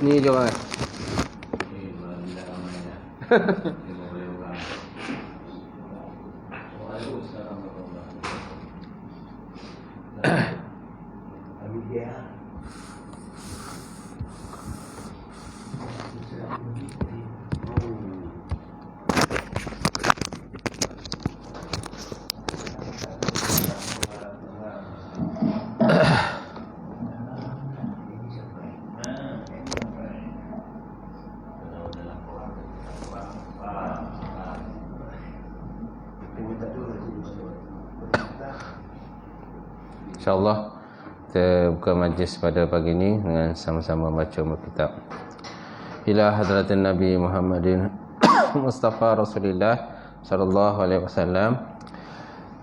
Ni je orang. InsyaAllah kita buka majlis pada pagi ini dengan sama-sama baca Alkitab. Ila hadratin Nabi Muhammadin Mustafa Rasulullah sallallahu alaihi wasallam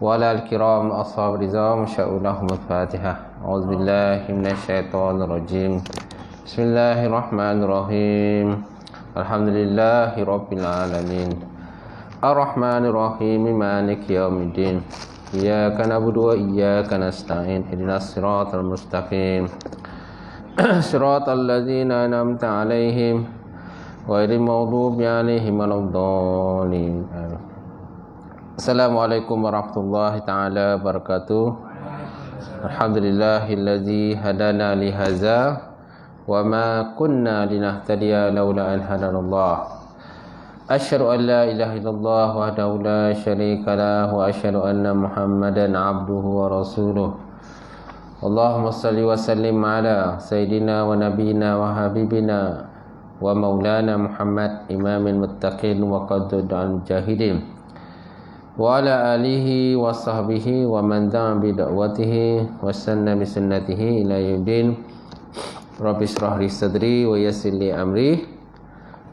wa ala al-kiram ashab rizam sya'ulahum al-Fatihah. A'udzubillahi minasyaitonir rajim. Bismillahirrahmanirrahim. Alhamdulillahi rabbil alamin. Ar-Rahmanir Rahim. Maliki yaumiddin. Iyyaka na'budu wa iyyaka nasta'in. Ihdinas siratal mustaqim. Siratal ladzina an'amta 'alaihim ghairil maghdubi 'alaihim waladdallin. Assalamualaikum warahmatullahi taala wabarakatuh. Alhamdulillahilladzi hadana li hadza wa ma kunna linahtadiya laula an hadanallah. Asyhadu an la ilaha illallah wahdahu la syarika lah wa asyhadu anna Muhammadan abduhu wa rasuluh. Allahumma salli wa sallim ala sayyidina wa nabiyina wa habibina wa maulana Muhammad imamil muttaqin wa qadudul mujahidin wa ala alihi wa sahbihi wa man da'a bi da'watihi wa sanna bi sunnatihi ila yaumil. Rabbi shrah li sadri wa yassir li amri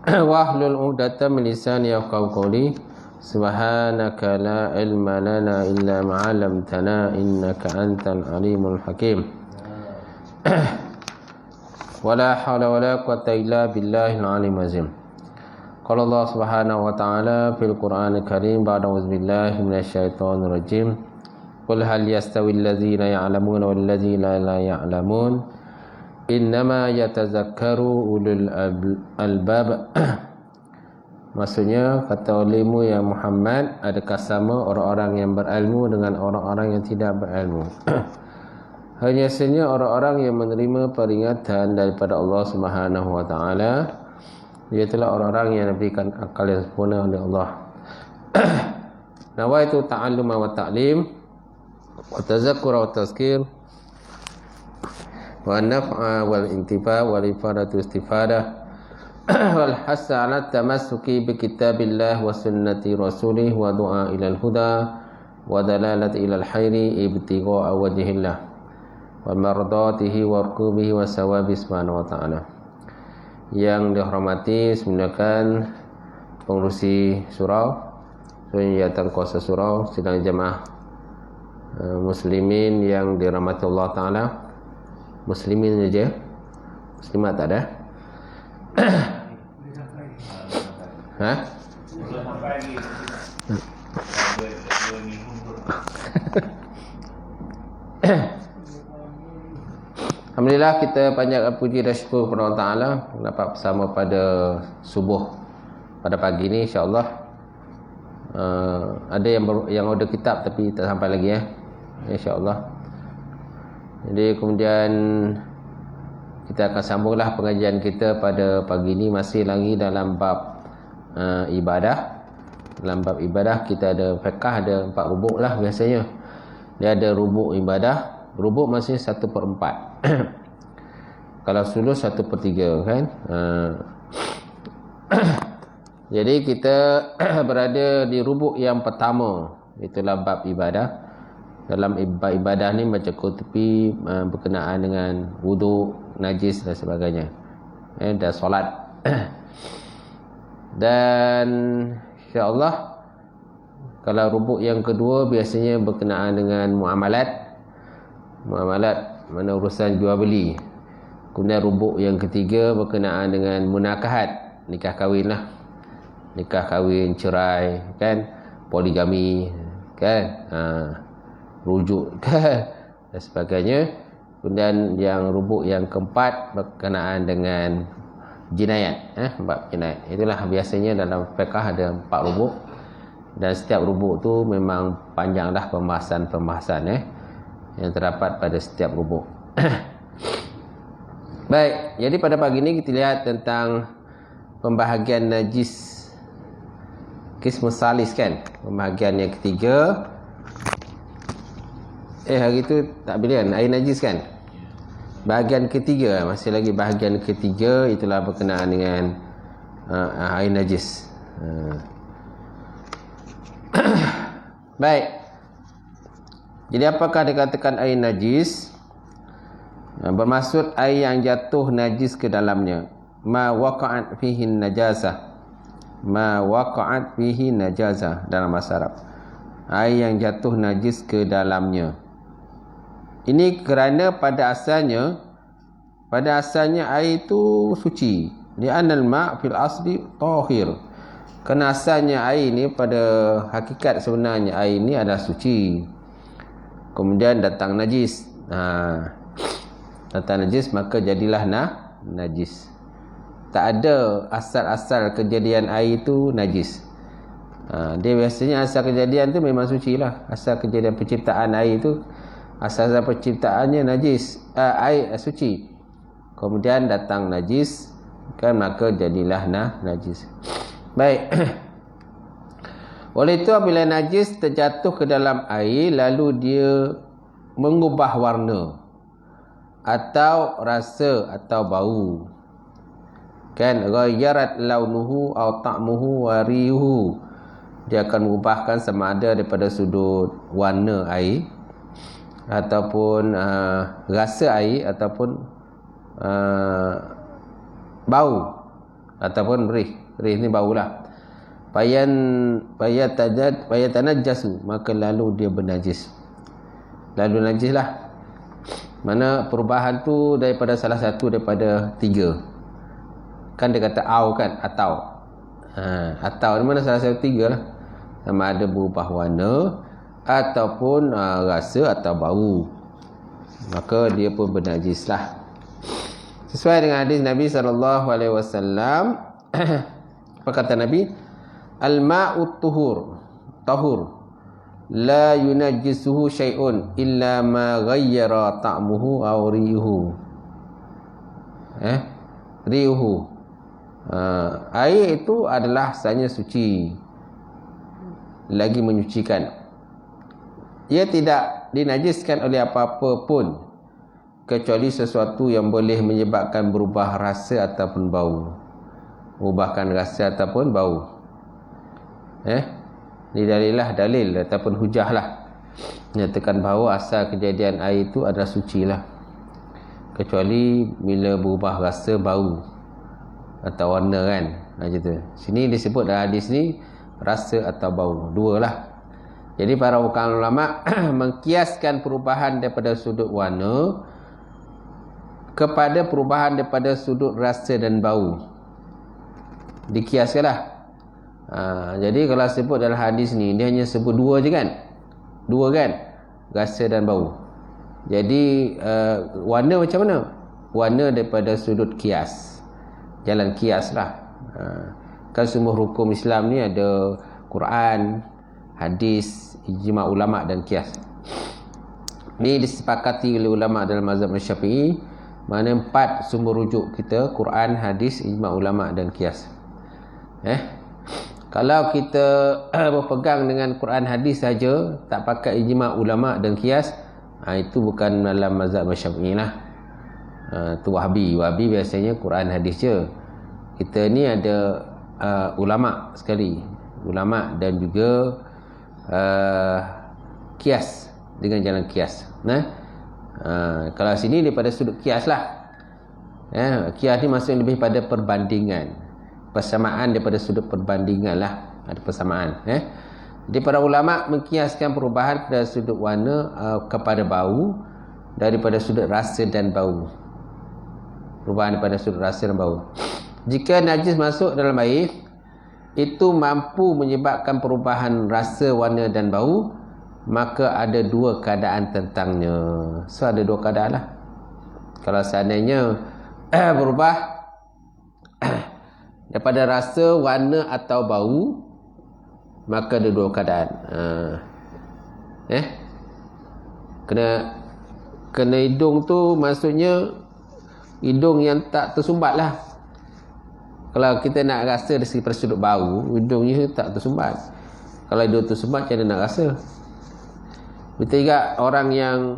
wahlul 'uqdatam min lisani yafqahu qawli. Subhanaka la ilma lana illa ma 'allamtana innaka antal alimul hakim. Wala haula wala quwwata illa billahil aliyyil azim. Qala Allah Subhanahu wa ta'ala fil Qur'anil Karim ba'da auzubillahi minasyaitonir rajim. Qul hal yastawil ladzina ya'lamuna wal ladzina la ya'lamun. Innama yatazakkaru ulul albab. Maksudnya kata olehmu ya Muhammad, adakah sama orang-orang yang berilmu dengan orang-orang yang tidak berilmu? Hanya saja orang-orang yang menerima peringatan daripada Allah Subhanahu wa taala, iaitu orang-orang yang diberikan akal yang sempurna oleh Allah. Nawaitu ta'allum wa ta'lim wa tazakkur wa tazkir wa naf'a wal intifa wal ifadatu istifadah wal hasa ala tamassuki bi kitabillah wa sunnati rasulih wa du'a ilal huda wa dalalati ilal khairi ibtigha'a wajhillah wa mardatihi wa rukubihi wa sawabi subhanahu wa ta'ala. Yang dihormati semuanya pengurusi surau, penjatan kuasa surau, sidang jemaah muslimin yang dirahmati Allah Ta'ala. Muslimin saja, muslimat tak ada. Ha? Alhamdulillah, kita panjatkan puji dan syukur kepada Allah Ta'ala dapat bersama pada subuh pada pagi ni, insya-Allah. Ada yang order kitab tapi tak sampai lagi insya-Allah. Jadi kemudian kita akan sambunglah pengajian kita pada pagi ini, masih lagi dalam bab ibadah. Dalam bab ibadah kita ada fiqh, ada 4 rubuk lah biasanya. Dia ada rubuk ibadah. Rubuk masih 1/4. Kalau sulus 1/3 kan. Jadi kita berada di rubuk yang pertama, itulah bab ibadah. Dalam bab ibadah ni macam tepi berkenaan dengan wuduk, najis dan sebagainya. Dan solat. Dan insya-Allah kalau rubuk yang kedua biasanya berkenaan dengan muamalat. Muamalat mana urusan jual beli. Kemudian rubuk yang ketiga berkenaan dengan munakahat, nikah kahwin lah. Nikah kahwin, cerai, kan, poligami, kan, rujuk, kan, dan sebagainya. Kemudian yang rubuk yang keempat berkenaan dengan jinayat, bab jinayat. Itulah biasanya dalam fiqh ada 4 rubuk, dan setiap rubuk tu memang panjanglah pembahasan yang terdapat pada setiap rubuk. Baik, jadi pada pagi ini kita lihat tentang pembahagian najis qismus salis, kan, pembahagian yang ketiga. Hari itu tak bilian air najis, kan. Bahagian ketiga, masih lagi bahagian ketiga, itulah berkenaan dengan air najis. Baik. Jadi apakah dikatakan air najis? Bermaksud air yang jatuh najis ke dalamnya. Ma waqa'at fihi najasah. Ma waqa'at fihi najasah dalam bahasa Arab. Air yang jatuh najis ke dalamnya. Ini kerana pada asalnya air itu suci. Li'anal ma' fil asli tahir. Kerana asalnya air ini, pada hakikat sebenarnya air ini adalah suci. Kemudian datang najis. Datang najis, maka jadilah najis. Tak ada asal-asal kejadian air itu najis. Dia biasanya asal kejadian tu memang suci lah. Asal kejadian penciptaan air itu, asal-asal penciptaannya najis, air suci. Kemudian datang najis, kan, maka jadilah najis. Baik. Oleh itu apabila najis terjatuh ke dalam air, lalu dia mengubah warna atau rasa atau bau, kan, ghayyarat launuhu atau ta'muhu wa rihuhu, dia akan mengubahkan sama ada daripada sudut warna air ataupun rasa air ataupun bau ataupun rih ni baulah. Payatanajjasu, maka lalu dia bernajis. Lalu najislah. Mana perubahan tu daripada salah satu daripada 3. Kan dia kata au, kan, atau. Atau ni mana salah satu 3 lah. Sama ada berubah warna ataupun rasa atau bau, maka dia pun bernajislah. Sesuai dengan hadis Nabi SAW. Apa kata Nabi? Al-ma'ut tahur la yunajjisuhu syai'un illa ma ghayyara ta'muhu aw rihuhu. Rihuhu. Air itu adalah asalnya suci, lagi menyucikan. Ia tidak dinajiskan oleh apa-apa pun kecuali sesuatu yang boleh menyebabkan berubah rasa ataupun bau. Ubahkan rasa ataupun bau. Ini dalil ataupun hujah lah, menyatakan bahawa asal kejadian air itu adalah suci lah, kecuali bila berubah rasa, bau atau warna, kan, macam tu. Sini disebut dalam hadis ni rasa atau bau, 2 lah. Jadi para ulama mengkiaskan perubahan daripada sudut warna kepada perubahan daripada sudut rasa dan bau. Dikiaskanlah. Jadi kalau sebut dalam hadis ni, dia hanya sebut 2 je, kan? 2, kan? Rasa dan bau. Jadi warna macam mana? Warna daripada sudut kias. Jalan kias lah. Kan semua hukum Islam ni ada Quran, hadis, ijma' ulama' dan kias. Ini disepakati oleh ulama' dalam mazhab Syafi'i. Mana 4 sumber rujuk kita: Quran, hadis, ijma' ulama' dan kias. Kalau kita berpegang dengan Quran, hadis saja, tak pakai ijma' ulama' dan kias, itu bukan dalam mazhab Syafi'i lah. Itu Wahabi. Wahabi biasanya Quran, hadis je. Kita ni ada ulama' sekali, ulama' dan juga kias, dengan jalan kias. Kalau sini daripada sudut kias lah. Qiyas ni maksudnya lebih pada perbandingan, persamaan daripada sudut perbandingan lah, ada persamaan. Jadi para ulama mengkiaskan perubahan pada sudut warna kepada bau daripada sudut rasa dan bau. Perubahan daripada sudut rasa dan bau. Jika najis masuk dalam air, itu mampu menyebabkan perubahan rasa, warna dan bau, maka ada dua keadaan tentangnya. So ada dua keadaan lah. Kalau seandainya berubah daripada rasa, warna atau bau, maka ada dua keadaan. Kena hidung tu maksudnya hidung yang tak tersumbat lah. Kalau kita nak rasa dari sudut bau, hidungnya tak tersumbat. Kalau hidung tersumbat, macam mana nak rasa? Betul juga orang yang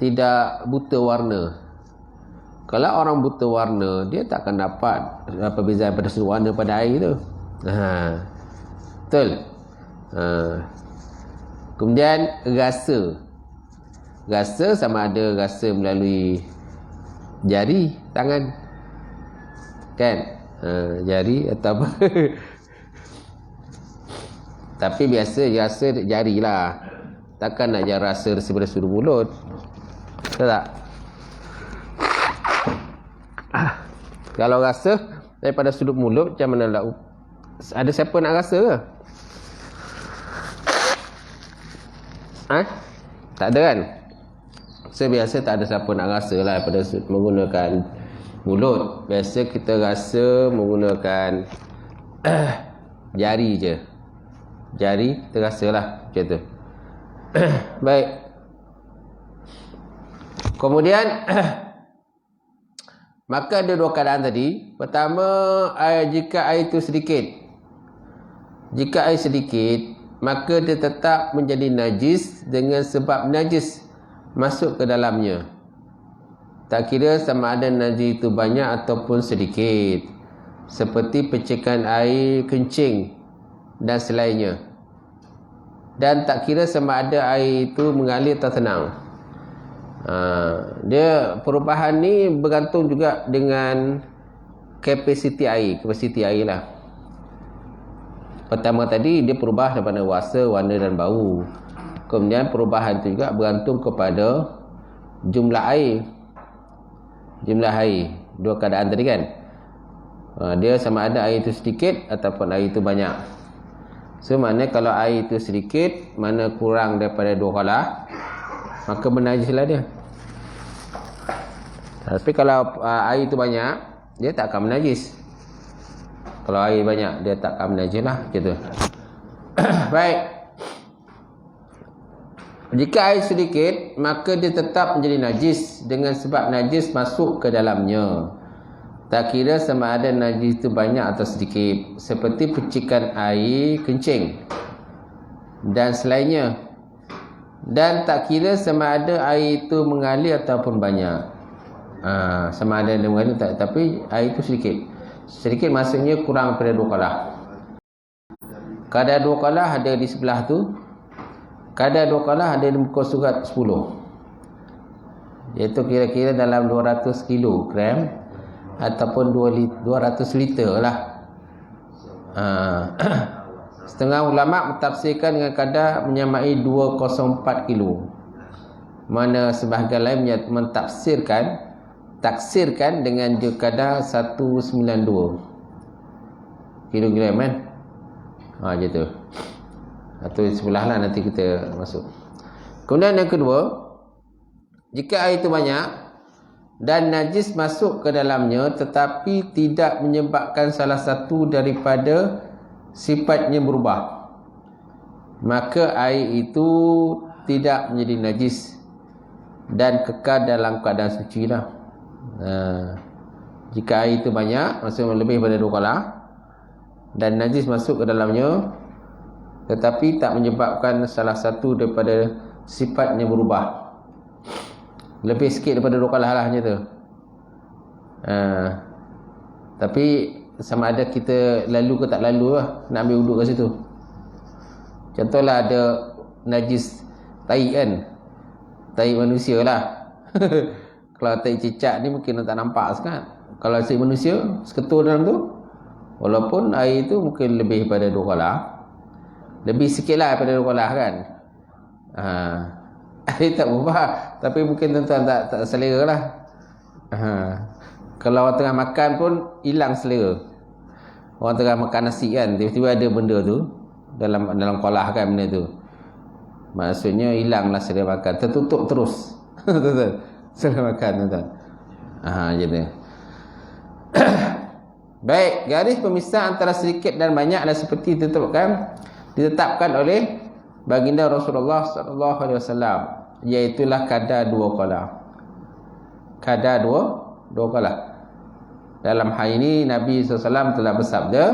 tidak buta warna. Kalau orang buta warna, dia tak akan dapat perbezaan pada sudut warna pada air tu. Betul. Kemudian rasa. Rasa sama ada rasa melalui jari, tangan, kan? Jari atau apa. Tapi biasa rasa jari lah. Takkan nak rasa daripada sudut mulut. Betul tak? Kalau rasa daripada sudut mulut, macam mana lah? Ada siapa nak rasa ke? Tak ada kan? So biasa tak ada siapa nak rasa lah daripada menggunakan mulut. Biasa kita rasa menggunakan jari je. Jari kita rasa lah macam tu. Baik. Kemudian maka ada dua keadaan tadi. Pertama, jika air itu sedikit. Jika air sedikit, maka dia tetap menjadi najis dengan sebab najis masuk ke dalamnya. Tak kira sama ada najis itu banyak ataupun sedikit. Seperti percikan air kencing dan selainnya. Dan tak kira sama ada air itu mengalir atau tenang. Dia perubahan ni bergantung juga dengan kapasiti air lah. Pertama tadi dia berubah daripada rasa, warna dan bau. Kemudian perubahan itu juga bergantung kepada jumlah air. Dua keadaan tadi kan. Dia sama ada air itu sedikit ataupun air itu banyak. So maknanya kalau air itu sedikit, mana kurang daripada 2 kalah, maka menajislah dia. Tapi kalau air itu banyak, dia tak akan menajis. Kalau air banyak, dia tak akan menajis lah, gitu. Baik. Jika air sedikit, maka dia tetap menjadi najis dengan sebab najis masuk ke dalamnya. Tak kira sama ada najis itu banyak atau sedikit, seperti percikan air kencing dan selainnya. Dan tak kira sama ada air itu mengalir ataupun banyak. Sama ada yang mengalir tak, tapi air itu sedikit. Sedikit maksudnya kurang daripada 2 kalah. Kadar 2 kalah ada di sebelah tu. Kadar 2 kalah ada di muka surat 10. Iaitu kira-kira dalam 200 kilogram ataupun 200 liter lah. Setengah ulama mentafsirkan dengan kadar menyamai 204 kilo. Mana sebahagian lain taksirkan dengan kadar 192 kilogram kan. Macam tu. Atau sebelah lah nanti kita masuk. Kemudian yang kedua, jika air itu banyak dan najis masuk ke dalamnya tetapi tidak menyebabkan salah satu daripada sifatnya berubah, maka air itu tidak menjadi najis dan kekal dalam keadaan suci lah. Jika air itu banyak, maksudnya lebih daripada 2 kalah, dan najis masuk ke dalamnya tetapi tak menyebabkan salah satu daripada sifatnya berubah, lebih sikit daripada 2 kalah lah macam tu. Tapi sama ada kita lalu ke tak lalu lah, nak ambil wuduk kat situ. Contohlah ada najis tai kan, tai manusia lah. Kalau tai cicak ni mungkin tak nampak sangat. Kalau si manusia seketul dalam tu, walaupun air tu mungkin lebih pada 2 kolah, lebih sikit lah daripada 2 kolah kan. Air tak berubah, tapi mungkin tuan-tuan tak selera lah. Kalau orang tengah makan pun hilang selera. Orang tengah makan nasi kan, tiba-tiba ada benda tu dalam kolah kan, benda tu, maksudnya hilanglah selera makan, tertutup terus. Selera makan tuan-tuan. Gitu. Baik, garis pemisah antara sedikit dan banyak adalah seperti ditetapkan oleh baginda Rasulullah sallallahu alaihi wasallam, iaitulah kadar 2 kolah. Kadar 2 kolah. Dalam hal ini Nabi SAW telah bersabda,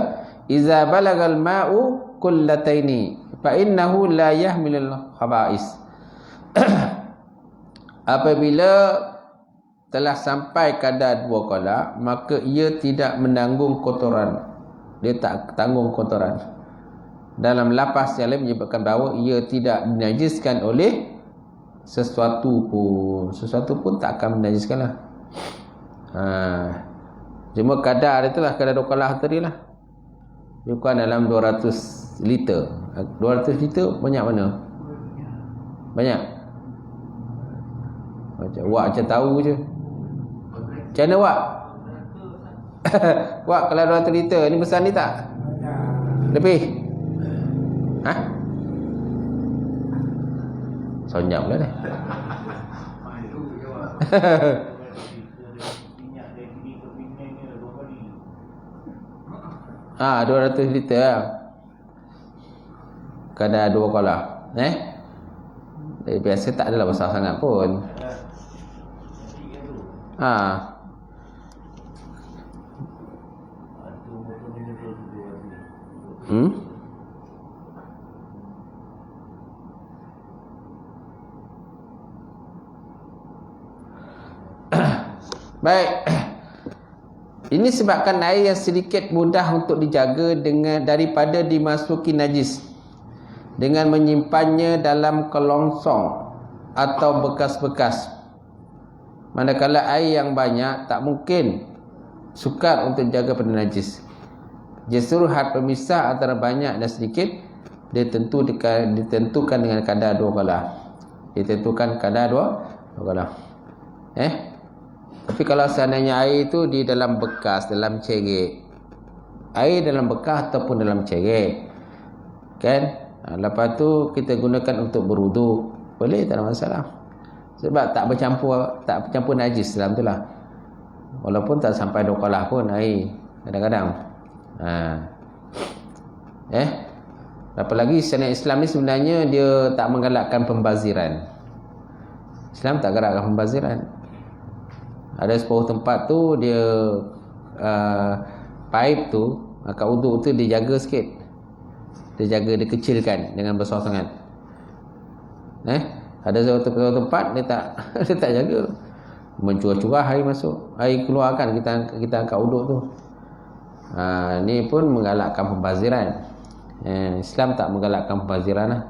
"Iza balagal ma'u kullataini fa innahu la yahmilul khaba'is." Apabila telah sampai kadar 2 kolah, maka ia tidak menanggung kotoran. Dia tak tanggung kotoran. Dalam lafaz yang lain menyebutkan bahawa ia tidak dinajiskan oleh sesuatu pun. Sesuatu pun tak akan menajiskan lah. Cuma kadar itulah, kadar 2 kolah tadi lah. Bukan dalam 200 liter. 200 liter banyak mana? Banyak. Wak macam tahu je. Macam mana Wak? Wak, kalau 200 liter ni besar ni tak? Lebih? Sonyap lah dah. 200 liter lah. Kadar 2 kolah. Biasa tak adalah besar sangat pun. Baik. Ini sebabkan air yang sedikit mudah untuk dijaga daripada dimasuki najis dengan menyimpannya dalam kelongsong atau bekas-bekas. Manakala air yang banyak tak mungkin sukar untuk jaga pada najis. Justru had pemisah antara banyak dan sedikit ditentukan dengan kadar 2 kolah. Ditentukan kadar 2 kolah. Tapi kalau seandainya air itu di dalam bekas, dalam cerik, air dalam bekas ataupun dalam cerik, kan, lepas tu kita gunakan untuk berwuduk, boleh, tak ada masalah. Sebab tak bercampur najis dalam tu lah. Walaupun tak sampai 2 kolah pun air kadang-kadang. Apalagi syariat Islam ni sebenarnya dia tak menggalakkan pembaziran. Islam tak galakkan pembaziran. Ada sebuah tempat tu dia pipe tu, akad uduk tu dia jaga sikit. Dia jaga, dia kecilkan, jangan besar sangat. Ada satu tempat dia tak jaga. Mencurah-curah air masuk, air keluarkan, kita angkat uduk tu. Ni pun menggalakkan pembaziran. Islam tak menggalakkan pembaziran lah.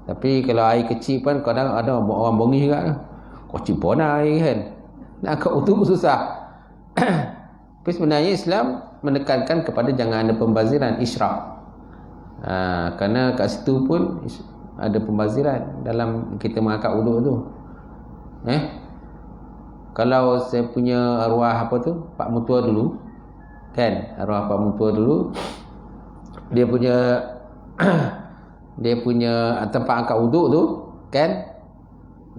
Tapi kalau air kecil pun kadang ada orang bongih juga. Kocik pun air kan, nak angkat uduk susah. Tapi sebenarnya Islam menekankan kepada jangan ada pembaziran, israf. Kerana kat situ pun ada pembaziran dalam kita mengangkat uduk tu. Kalau saya punya arwah apa tu, Pak Mutua dulu, kan, arwah Pak Mutua dulu, dia punya tempat angkat uduk tu, kan,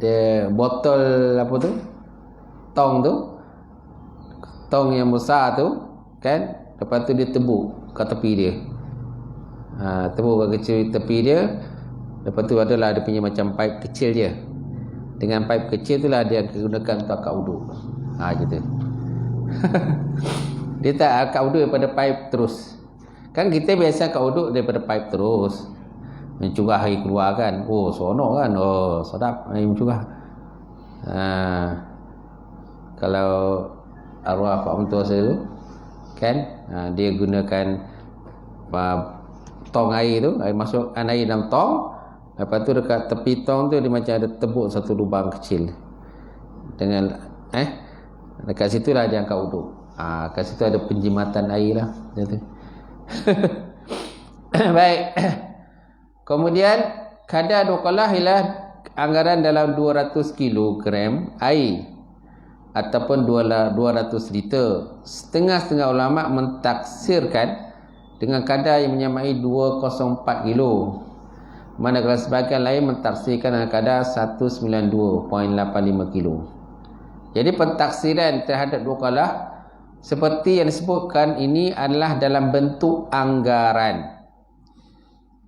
dia botol apa tu, tong yang besar tu, kan, lepas tu dia tebuk kat tepi dia. Tebuk kat tepi dia. Lepas tu adalah dia punya macam pipe kecil je. Dengan pipe kecil tu lah dia gunakan untuk angkat uduk. Gitu. Dia tak angkat uduk daripada pipe terus. Kan kita biasa angkat uduk daripada pipe terus, mencurah air keluar kan. Oh, seronok kan. Oh, sedap air mencurah. Kalau arwah Pak Mentua saya tu, kan, dia gunakan tong air tu, air masukkan air dalam tong. Lepas tu dekat tepi tong tu dia macam ada tebuk satu lubang kecil. dengan dekat situlah dia angkat wuduk. Kat situ ada penjimatan air lah macam tu. Baik. Kemudian kadar duqalah ialah anggaran dalam 200 kilogram air ataupun 200 liter. Setengah-setengah ulama mentaksirkan dengan kadar yang menyamai 204 kilo. Manakala sebahagian lain mentaksirkan dengan kadar 192.85 kilo. Jadi pentaksiran terhadap duqalah seperti yang disebutkan ini adalah dalam bentuk anggaran.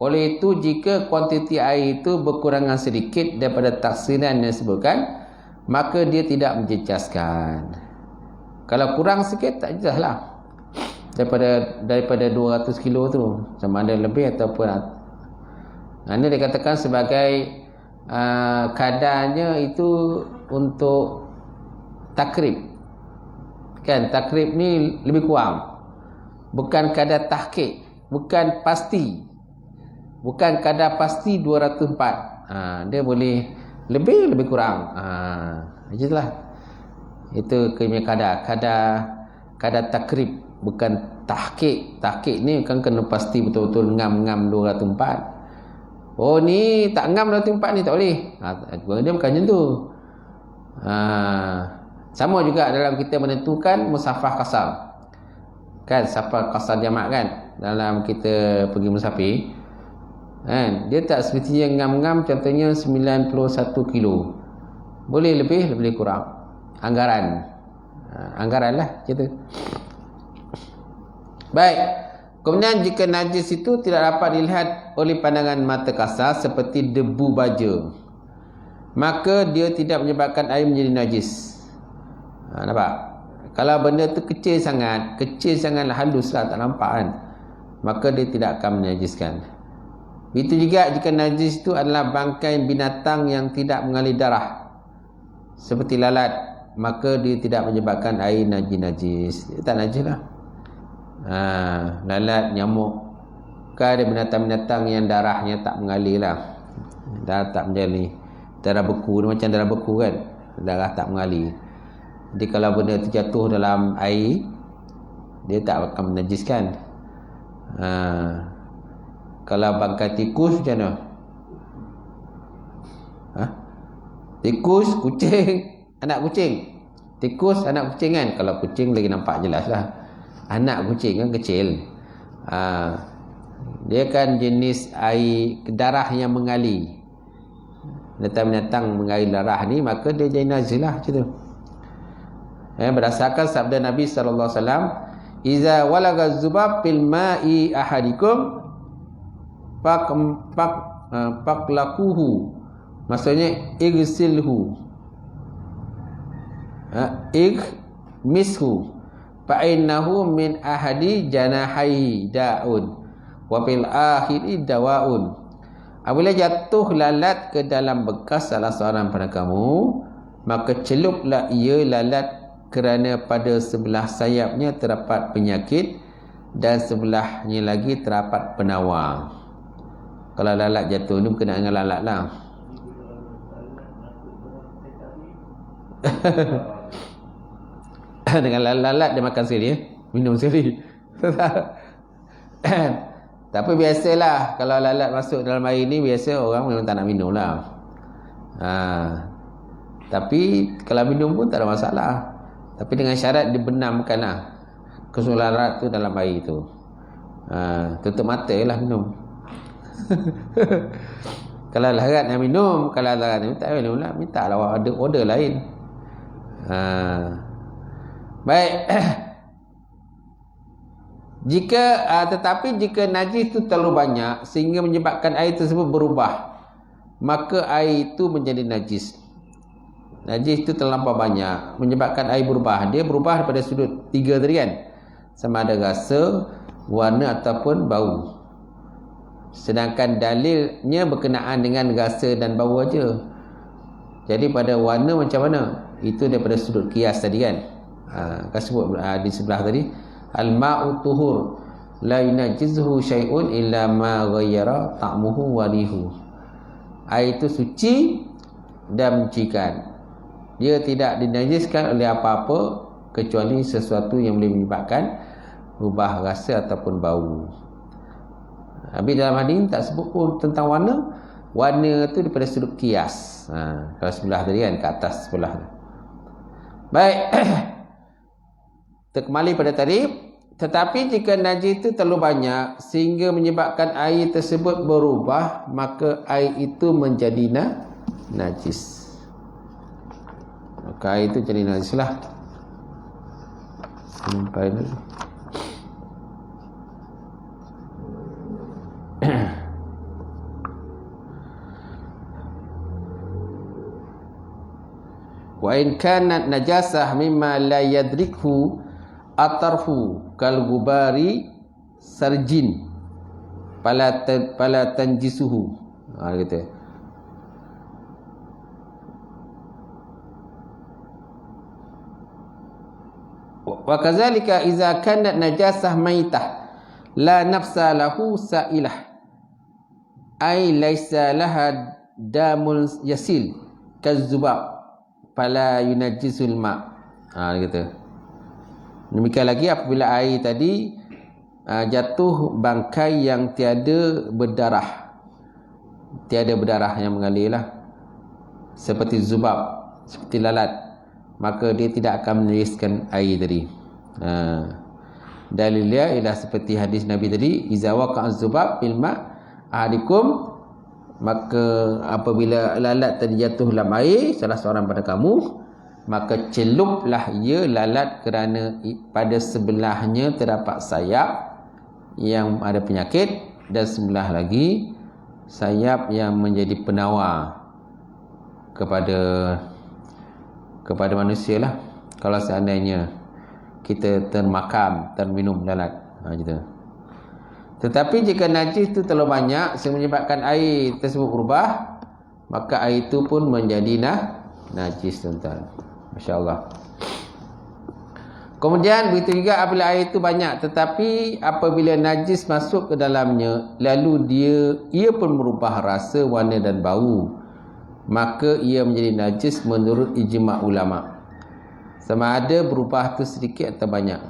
Oleh itu, jika kuantiti air itu berkurangan sedikit daripada taksiran yang disebutkan, maka dia tidak menjejaskan. Kalau kurang sikit, tak jejaslah. Daripada 200 kilo tu, sama ada lebih ataupun ini dikatakan sebagai kadarnya itu untuk takrib. Kan, takrib ni lebih kurang. Bukan kadar tahqiq, bukan pasti. Bukan kadar pasti 204. Dia boleh lebih kurang. Itulah. Itu keimian kadar takrib, bukan tahqiq. Tahqiq ni kan kena pasti betul-betul ngam 204. Oh ni tak ngam 204 ni tak boleh. Dia bukan macam tu. Sama juga dalam kita menentukan musafah qasar. Kan musafah qasar jamak kan, dalam kita pergi musafir kan, dia tak semestinya ngam-ngam, contohnya 91 kilo. Boleh lebih, boleh kurang. Anggaran lah macam tu. Baik. Kemudian jika najis itu tidak dapat dilihat oleh pandangan mata kasar seperti debu baja, maka dia tidak menyebabkan air menjadi najis. Nampak? Kalau benda tu kecil sangatlah, halus lah, tak nampak kan, maka dia tidak akan menajiskan. Begitu juga jika najis itu adalah bangkai binatang yang tidak mengalir darah seperti lalat, maka dia tidak menyebabkan air najis. Dia tak najis lah. Lalat, nyamuk, kan ada binatang-binatang yang darahnya tak mengalir lah, darah tak mengalir. Darah beku, macam darah beku kan, darah tak mengalir. Jadi kalau benda tu jatuh dalam air, dia tak akan menajiskan. Kalau bangkai tikus macam mana? Tikus, kucing, anak kucing. Tikus, anak kucing kan. Kalau kucing lagi nampak jelas lah. Anak kucing kan kecil. Dia kan jenis air darah yang mengalir. Binatang-binatang mengalir darah ni, maka dia jadi najis lah macam tu. Berdasarkan sabda Nabi SAW, "Iza walaga zubab fil ma'i ahadikum lakuhu." Maksudnya igsilhu, igmishu, fa'innahu min ahadi janahai da'un wa fil akhiri dawa'un. Apabila jatuh lalat ke dalam bekas salah seorang pada kamu, maka celuplah ia lalat, kerana pada sebelah sayapnya terdapat penyakit dan sebelahnya lagi terdapat penawar. Kalau lalat jatuh ni berkenaan dengan lalat lah. Dengan lalat dia makan sendiri, minum sendiri. Tapi biasalah kalau lalat masuk dalam air ni, biasa orang memang tak nak minum lah. Tapi kalau minum pun tak ada masalah. Tapi dengan syarat dibenamkanlah keseluruhan lalat tu dalam air tu. Tutup mata lah minum. Kalau larat yang minum, kalau larat yang tak minum lah, minta lah ada order lain. Baik. Tetapi jika najis itu terlalu banyak sehingga menyebabkan air tersebut berubah, maka air itu menjadi najis. Najis itu terlampau banyak menyebabkan air berubah. Dia berubah daripada sudut 3 tadi kan, sama ada rasa, warna ataupun bau. Sedangkan dalilnya berkenaan dengan rasa dan bau aja. Jadi pada warna macam mana? Itu daripada sudut kias tadi kan. Kan sebut di sebelah tadi, al-ma'u tuhur la yunajjizuhu syai'un illa ma ghayyara ta'muhu wa rihu. Air itu suci dan mencikan. Dia tidak dinajiskan oleh apa-apa kecuali sesuatu yang boleh menyebabkan ubah rasa ataupun bau. Habis dalam hadis tak sebut pun tentang warna. Warna tu daripada sudut kias. Kalau sebelah tadi kan, ke atas sebelah tu. Baik. Kita kembali pada tadi. Tetapi jika najis itu terlalu banyak sehingga menyebabkan air tersebut berubah, maka air itu menjadi najis. Maka air itu jadi najis lah. Sampai ni. Wa in kanat najasah mimma la yadrikhu atarfu kal gubari sarjin pala tanjisuhu. Kata wa kadzalika idza kanat najasah maitah la nafsa lahu sa'ilah ay laisa laha damul yasil kazubab fala yunajjisul ma. Kata demikian lagi apabila air tadi jatuh bangkai yang tiada berdarah yang mengalir lah, seperti zubab, seperti lalat, maka dia tidak akan menajiskan air tadi. Dalilnya ialah seperti hadis Nabi tadi, iza waqa'a zubab bil ma' ahadikum, maka apabila lalat tadi jatuh dalam air salah seorang pada kamu, maka celuplah ia lalat kerana pada sebelahnya terdapat sayap yang ada penyakit dan sebelah lagi sayap yang menjadi penawar kepada manusia lah, kalau seandainya kita terminum lalat. Gitu. Tetapi jika najis itu terlalu banyak sehingga menyebabkan air tersebut berubah, maka air itu pun menjadi najis, tuan-tuan. Masya Allah. Kemudian begitu juga apabila air itu banyak, tetapi apabila najis masuk ke dalamnya, lalu ia pun merubah rasa, warna dan bau, maka ia menjadi najis menurut ijma' ulama. Sama ada berubah tu sedikit atau banyak.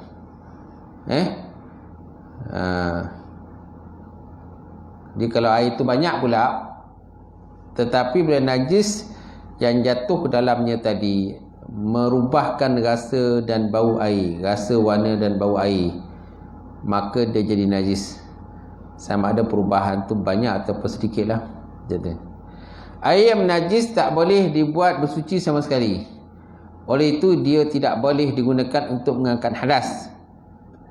Jadi kalau air itu banyak pula, tetapi bila najis yang jatuh ke dalamnya tadi merubahkan rasa dan bau air, rasa, warna dan bau air, maka dia jadi najis. Sama ada perubahan tu banyak ataupun sedikit lah. Jadi air yang najis tak boleh dibuat bersuci sama sekali. Oleh itu dia tidak boleh digunakan untuk mengangkat hadas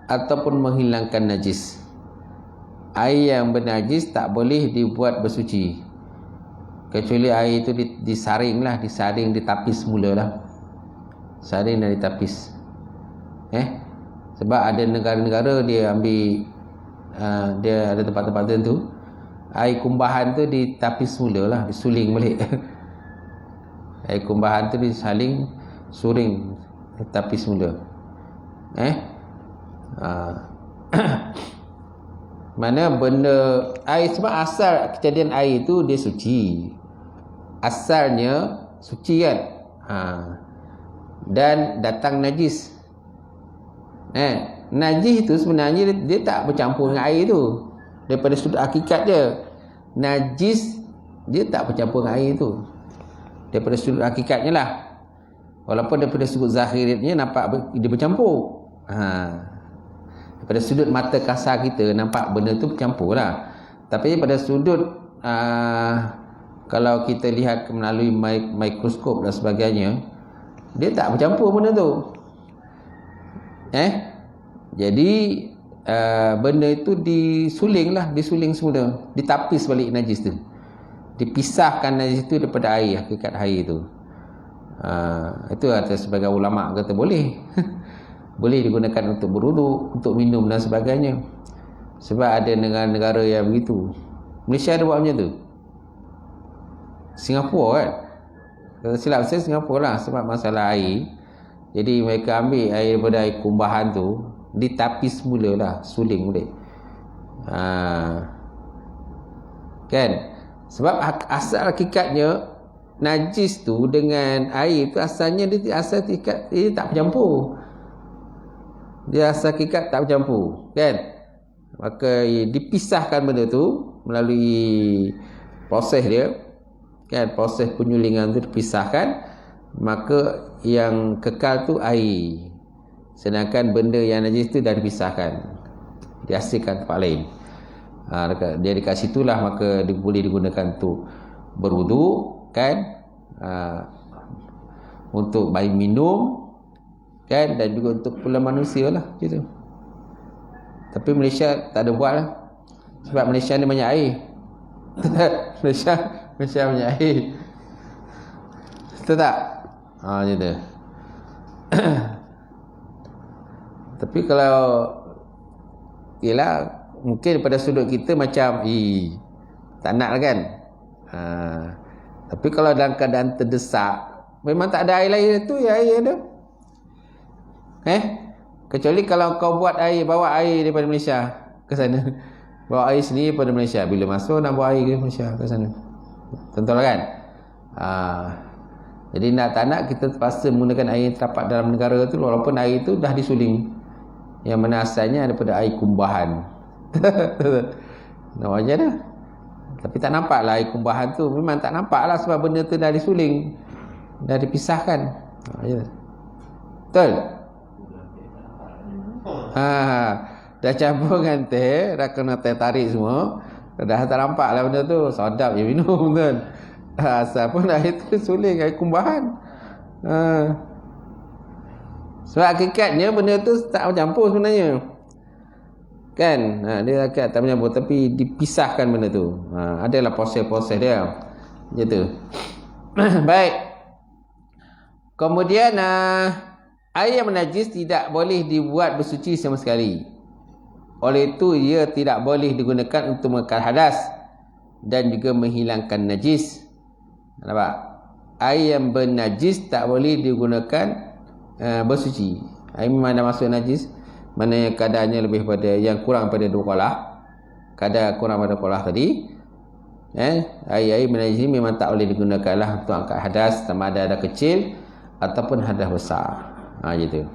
ataupun menghilangkan najis. Air yang bernajis tak boleh dibuat bersuci, kecuali air itu disaring, ditapis mulalah. Saring dan ditapis. Sebab ada negara-negara dia ambil dia ada tempat-tempat tertentu air kumbahan tu ditapis mulalah, disuling balik. Air kumbahan tu suring, ditapis mula. Mana benda air, sebab asal kejadian air tu dia suci. Asalnya suci kan. Dan datang najis. Najis itu sebenarnya dia tak bercampur dengan air tu. Daripada sudut hakikat dia, najis dia tak bercampur dengan air tu. Daripada sudut hakikatnya lah. Walaupun daripada sudut zahirnya nampak dia bercampur. Daripada sudut mata kasar kita nampak benda tu bercampur lah. Tapi pada sudut kalau kita lihat melalui mikroskop dan sebagainya, dia tak bercampur benda tu. Jadi benda itu disuling semula, ditapis balik najis tu, dipisahkan najis itu daripada air, hakikat air tu. Itu kata sebagai ulama kata boleh. Boleh digunakan untuk berwuduk, untuk minum dan sebagainya. Sebab ada negara-negara yang begitu. Malaysia ada buat macam tu. Singapura kan, kalau silap saya Singapura lah, sebab masalah air. Jadi mereka ambil air daripada air kumbahan tu, ditapis mula lah, suling balik. Kan? Sebab asal hakikatnya najis tu dengan air tu asalnya dia asal hakikat dia tak bercampur. Dia asal hakikat tak bercampur, kan? Maka dipisahkan benda tu melalui proses dia, kan? Proses penyulingan tu dipisahkan, maka yang kekal tu air. Sedangkan benda yang najis tu dah dipisahkan, dihasilkan tempat lain. Dia dekat situlah maka dia boleh digunakan untuk berwuduk, kan? Untuk bayi minum, kan? Dan juga untuk pula manusia lah gitu. Tapi Malaysia tak ada buat lah, sebab Malaysia ni banyak air. Malaysia banyak air, betul tak? Gitu. Tapi kalau yelah, mungkin pada sudut kita macam tak nak lah, kan? Tapi kalau dalam keadaan terdesak, memang tak ada air lain tu, ya air ada. Kecuali kalau kau buat air, bawa air daripada Malaysia ke sana, bawa air sendiri daripada Malaysia, bila masuk nak bawa air ke Malaysia ke sana, tentulah, kan? Jadi nak tak nak kita terpaksa menggunakan air yang terdapat dalam negara tu, walaupun air tu dah disuling, yang mana asalnya daripada air kumbahan. Nak wajar dah. Tapi tak nampak lah air kumbahan tu, memang tak nampak lah sebab benda tu dah disuling, dah dipisahkan. Betul? Dah campur dengan teh, dah kena teh tarik semua, dah tak nampak lah benda tu, sedap je minum, kan? Asal pun air tu suling, air kumbahan. Sebab hakikatnya benda tu tak bercampur sebenarnya, kan? Dia hakikat tak bercampur, tapi dipisahkan benda tu. Adalah proses-proses dia macam. Baik. Kemudian air yang najis tidak boleh dibuat bersuci sama sekali. Oleh itu ia tidak boleh digunakan untuk mengekal hadas dan juga menghilangkan najis. Nampak? Air yang bernajis tak boleh digunakan bersuci. Air memang dah masuk najis, mana yang keadaannya lebih pada yang kurang pada 2 kolah. Kadar kurang pada kolah tadi. Air-air bernajis ini memang tak boleh digunakan lah untuk angkat hadas, sama ada kecil ataupun hadas besar. Gitu.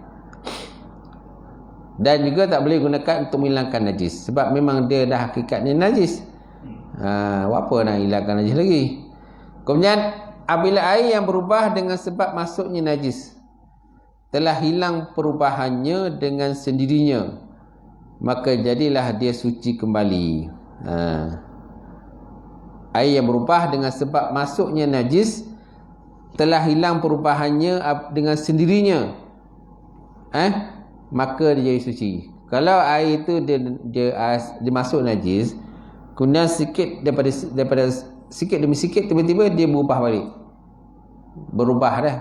Dan juga tak boleh gunakan untuk menghilangkan najis, sebab memang dia dah hakikatnya najis. Apa nak hilangkan najis lagi? Kemudian apabila air yang berubah dengan sebab masuknya najis telah hilang perubahannya dengan sendirinya, maka jadilah dia suci kembali. Air yang berubah dengan sebab masuknya najis telah hilang perubahannya dengan sendirinya, maka dia jadi suci. Kalau air itu dia masuk najis, kemudian sikit daripada sikit demi sikit tiba-tiba dia berubah balik, berubah dah,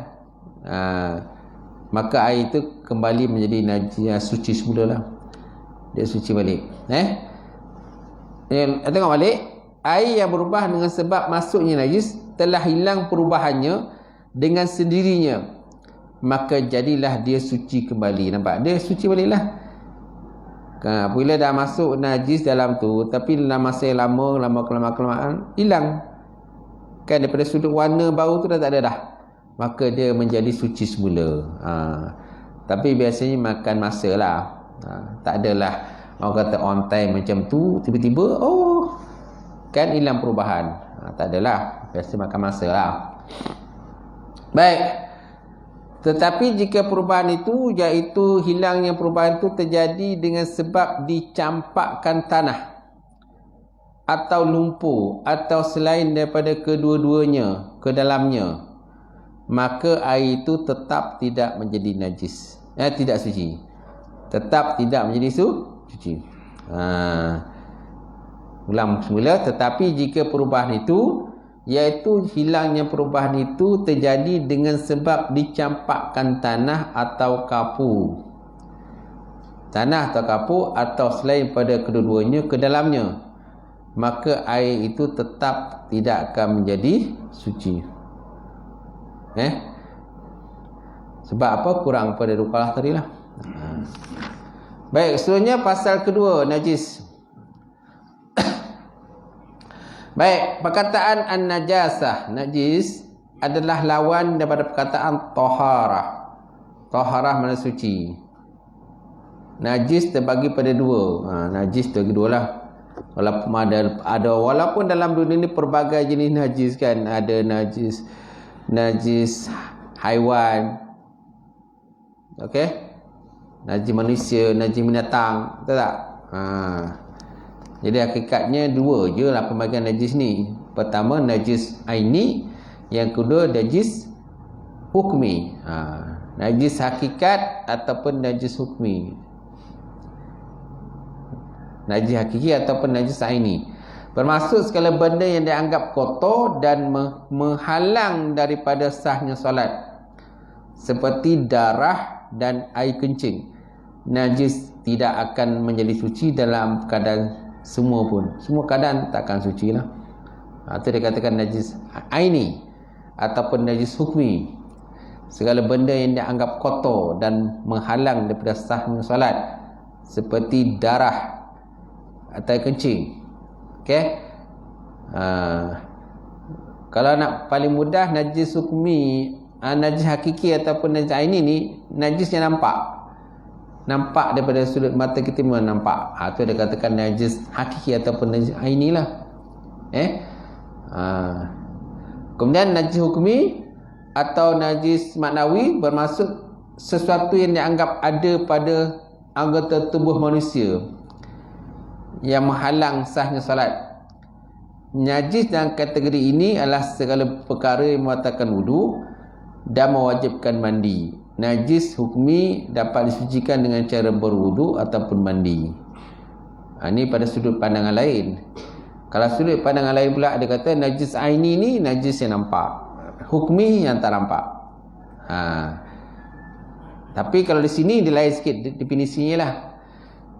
maka air itu kembali menjadi najis, suci semula lah, dia suci balik. Tengok balik, air yang berubah dengan sebab masuknya najis telah hilang perubahannya dengan sendirinya, maka jadilah dia suci kembali. Nampak? Dia suci balik lah. Bila dah masuk najis dalam tu, tapi dalam masa yang lama-kelamaan hilang, kan? Daripada sudut warna baru tu dah tak ada dah, maka dia menjadi suci semula. Tapi biasanya makan masa lah. Tak adalah orang kata on time macam tu, tiba-tiba kan hilang perubahan. Tak adalah, biasa makan masa lah. Baik. Tetapi jika perubahan itu, iaitu hilangnya perubahan itu terjadi dengan sebab dicampakkan tanah atau lumpur atau selain daripada kedua-duanya ke dalamnya, maka air itu tetap tidak menjadi najis, tidak suci. Tetap tidak menjadi suci. Ulang semula. Tetapi jika perubahan itu, iaitu hilangnya perubahan itu terjadi dengan sebab dicampakkan tanah atau kapur, atau selain pada kedua-duanya ke dalamnya, maka air itu tetap tidak akan menjadi suci. Sebab apa? Kurang pada 2 kolah tadi lah. Baik, seterusnya pasal kedua, najis. Baik, perkataan an-najasah, najis, adalah lawan daripada perkataan taharah. Taharah makna suci. Najis terbagi pada dua. Najis terbagi dua lah. Walaupun dalam dunia ni pelbagai jenis najis kan. Ada najis haiwan. Okey. Najis manusia, najis binatang. Betul tak? Jadi hakikatnya dua je lah pembagian najis ni. Pertama najis aini, yang kedua najis hukmi. Najis hakikat ataupun najis hukmi. Najis hakiki ataupun najis aini. Bermaksud segala benda yang dianggap kotor dan menghalang daripada sahnya solat. Seperti darah dan air kencing. Najis tidak akan menjadi suci dalam keadaan semua pun. Semua keadaan takkan suci lah. Itu dikatakan najis aini ataupun najis hukmi. Segala benda yang dianggap kotor dan menghalang daripada sahnya solat. Seperti darah atau kencing. Okey. Kalau nak paling mudah, najis hukmi, najis hakiki ataupun najis aini ni najis yang nampak daripada sudut mata kita memang nampak. Itu dia katakan najis hakiki ataupun najis aini lah. Kemudian najis hukmi atau najis maknawi bermaksud sesuatu yang dianggap ada pada anggota tubuh manusia yang menghalang sahnya salat. Najis dalam kategori ini adalah segala perkara yang membatalkan wudu dan mewajibkan mandi. Najis hukmi dapat disucikan dengan cara berwudu ataupun mandi. Ini pada sudut pandangan lain. Kalau sudut pandangan lain pula, dia kata najis aini ni najis yang nampak, hukmi yang tak nampak. Tapi kalau di sini dia lain sikit definisinya lah.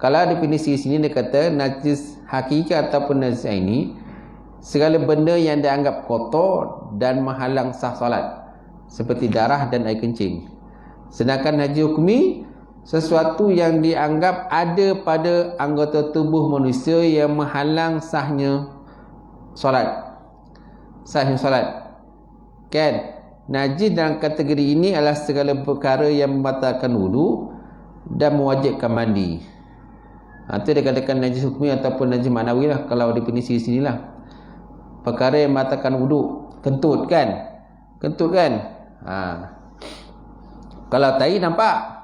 Kalau definisi sini dia kata najis hakiki ataupun najis aini, segala benda yang dianggap kotor dan menghalang sah solat, seperti darah dan air kencing. Sedangkan najis hukmi, sesuatu yang dianggap ada pada anggota tubuh manusia yang menghalang sahnya solat. Kan? Najis dalam kategori ini adalah segala perkara yang membatalkan wudu dan mewajibkan mandi. Itu dia katakan najis hukmi ataupun najis maknawi lah. Kalau definisi sini lah, perkara yang membatalkan wudu. Kentut kan? Kalau tai nampak,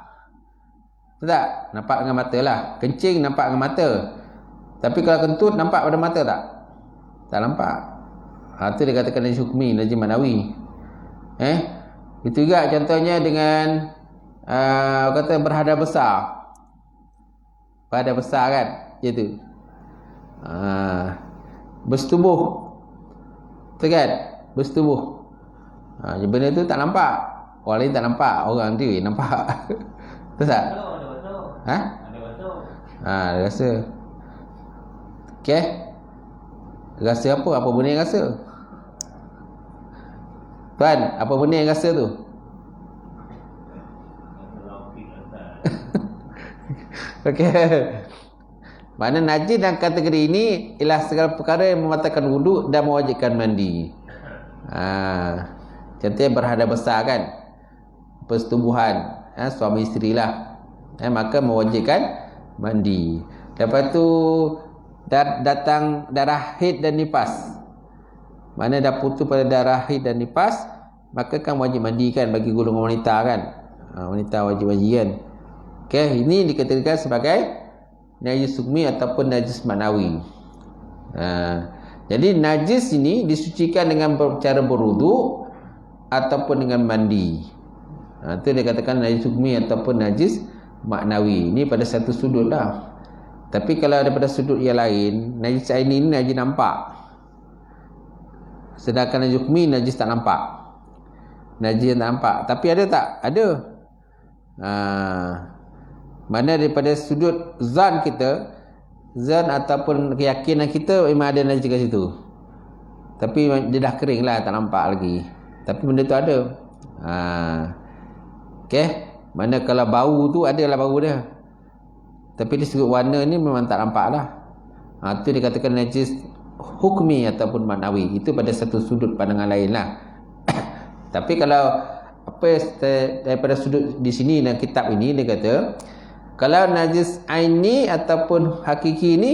tak? Nampak dengan mata lah. Kencing nampak dengan mata. Tapi kalau kentut nampak pada mata tak? Tak nampak. Itu dia katakan najis hukmi, najis maknawi. Itu juga contohnya dengan kata berhadap besar. Berhadap besar kan? Iaitu bersetubuh. Betul kan? Bersetubuh. Benda tu tak nampak. Orang lain tak nampak, orang tu nampak. Betul tak? Ada betul. Dia rasa. Okey. Rasa apa? Apa benda yang rasa? Tuan, apa benda yang rasa tu? Okey. Mana najis dalam kategori ini ialah segala perkara yang membatalkan wuduk dan mewajibkan mandi. Contohnya berhadap besar kan? Persetubuhan, suami isteri lah. Maka mewajibkan mandi. Lepas tu datang darah haid dan nifas. Mana dah putus pada darah haid dan nifas, maka kan wajib mandi kan bagi golongan wanita kan. Wanita wajib mandi kan. Okey, ini dikatakan sebagai najis hukmi ataupun najis maknawi. Jadi najis ini disucikan dengan cara berwudu ataupun dengan mandi. Itu dikatakan najis hukmi ataupun najis maknawi. Ini pada satu sudut lah. Tapi kalau daripada sudut yang lain, najis aini ini najis nampak. Sedangkan najis hukmi najis tak nampak. Najis yang tak nampak. Tapi ada tak? Ada. Mana daripada sudut zan kita, zan ataupun keyakinan kita, memang ada najis kat situ. Tapi dia dah kering lah, tak nampak lagi. Tapi benda tu ada. Okey. Mana kalau bau tu adalah bau dia. Tapi di sudut warna ni memang tak nampak lah. Itu dikatakan najis hukmi ataupun maknawi. Itu pada satu sudut pandangan lain lah. Tapi kalau apa daripada sudut di sini dalam kitab ini dia kata, kalau najis aini ataupun hakiki ni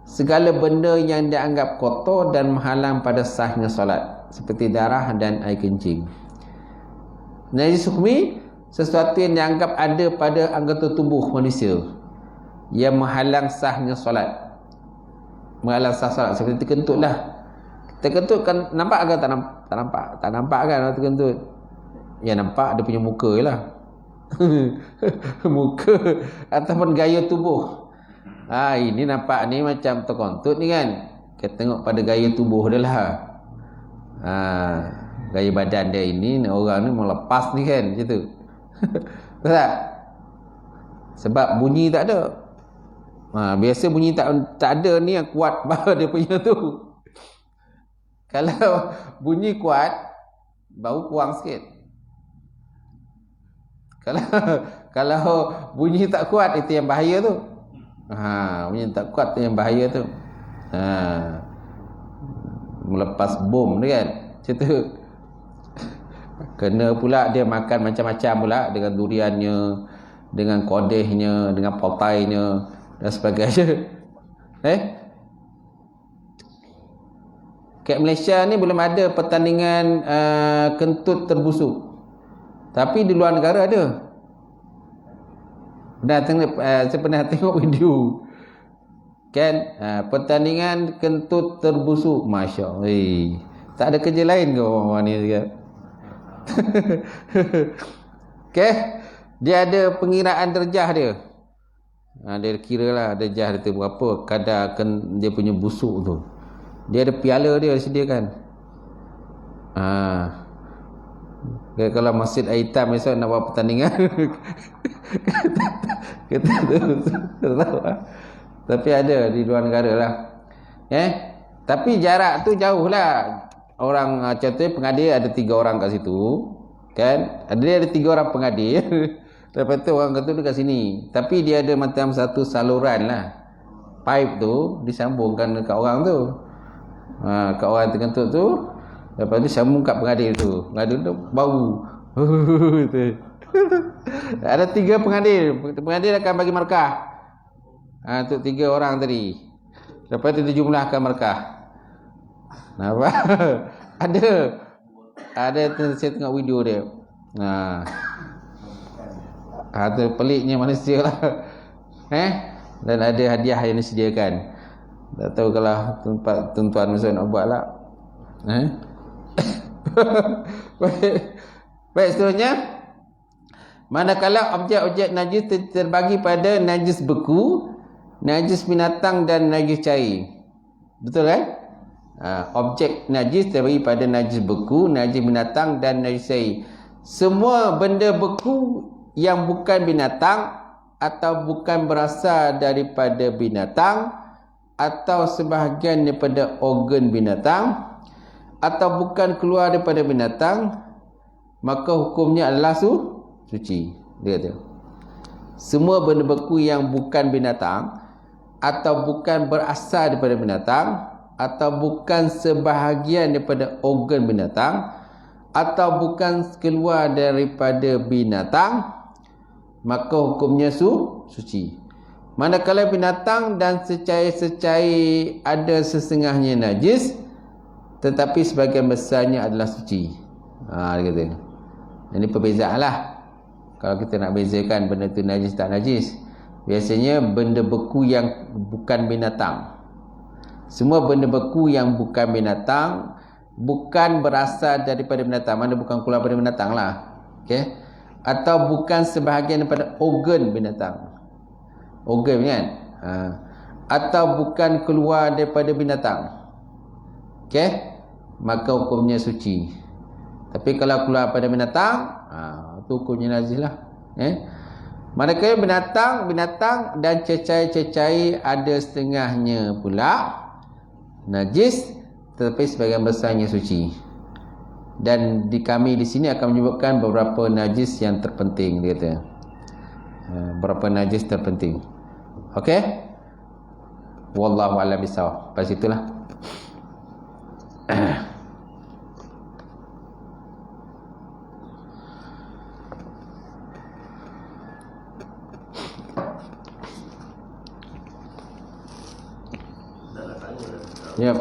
segala benda yang dianggap kotor dan menghalang pada sahnya solat, seperti darah dan air kencing. Najis hukmi sesuatu yang dianggap ada pada anggota tubuh manusia yang menghalang sahnya solat. Menghalang sah solat, seperti terkentut lah. Terkentut kan nampak ke tak nampak? Tak nampak. Tak nampak kan orang terkentut? Ya nampak dia punya muka je lah. Muka ataupun gaya tubuh. Ini nampak ni macam terkentut ni kan. Kita tengok pada gaya tubuh dia lah. Gaya badan dia ini, orang ni melepas ni kan, macam tu. Betul tak? Sebab bunyi tak ada. Biasa bunyi tak ada ni yang kuat bahawa dia punya tu. Kalau bunyi kuat, bau kurang sikit. Kalau bunyi tak kuat, itu yang bahaya tu. Bunyi tak kuat tu yang bahaya tu. Melepas bom tu kan, macam tu. Kena pula dia makan macam-macam pula, dengan duriannya, dengan kodehnya, dengan potainya dan sebagainya. Kat Malaysia ni belum ada pertandingan kentut terbusuk. Tapi di luar negara ada. Saya pernah tengok video. Kan pertandingan kentut terbusuk. Masya Allah. Tak ada kerja lain ke orang-orang ni kan? Okay. Dia ada pengiraan derajah dia. Dia kira lah derajah dia tu berapa kadar dia punya busuk tu. Dia ada piala dia sediakan. Kalau Masjid Aitam esok nak buat pertandingan. Kita tahu. Tapi ada di luar negara lah. Tapi jarak tu jauh lah. Orang contohnya pengadil ada 3 orang kat situ. Kan? Dia ada 3 orang pengadil. Lepas tu orang kata dekat sini. Tapi dia ada macam satu saluran lah. Pipe tu disambungkan dekat orang tu. Kat orang terkentut tu. Lepas tu sambung kat pengadil tu. Pengadil tu bau. Ada 3 pengadil. Pengadil akan bagi markah. Untuk 3 orang tadi. Lepas tu dijumlahkan markah. Nampak? Ada saya tengok video dia. Tu peliknya manusia lah. Dan ada hadiah yang disediakan. Tak tahu kalau tuan-tuan Ustaz nak buat lah. Baik, seterusnya. Manakala objek-objek najis terbagi pada najis beku, najis binatang dan najis cair. Betul kan? Objek najis terbagi pada najis beku, najis binatang dan najis cair. Semua benda beku yang bukan binatang atau bukan berasal daripada binatang atau sebahagian daripada organ binatang atau bukan keluar daripada binatang, maka hukumnya adalah suci. Dia kata semua benda beku yang bukan binatang atau bukan berasal daripada binatang atau bukan sebahagian daripada organ binatang atau bukan keluar daripada binatang, maka hukumnya suci. Manakala binatang dan secair-secair ada sesengahnya najis, tetapi sebagian besarnya adalah suci. Dia kata. Ini perbezaan lah. Kalau kita nak bezakan benda tu najis tak najis, biasanya benda beku yang bukan binatang. Semua benda beku yang bukan binatang, bukan berasal daripada binatang. Mana bukan keluar daripada binatang lah. Okay? Atau bukan sebahagian daripada organ binatang. Organ kan? Atau bukan keluar daripada binatang. Okay? Maka hukumnya suci. Tapi kalau keluar daripada binatang, itu hukumnya najis lah. Manakala binatang dan cecair-cecair ada setengahnya pula najis, tetapi sebagian besarnya suci. Dan kami di sini akan menyebutkan beberapa najis yang terpenting, dia kata. Beberapa najis terpenting. Okey? Wallahu a'lam bishawab. Pas itulah. Yep.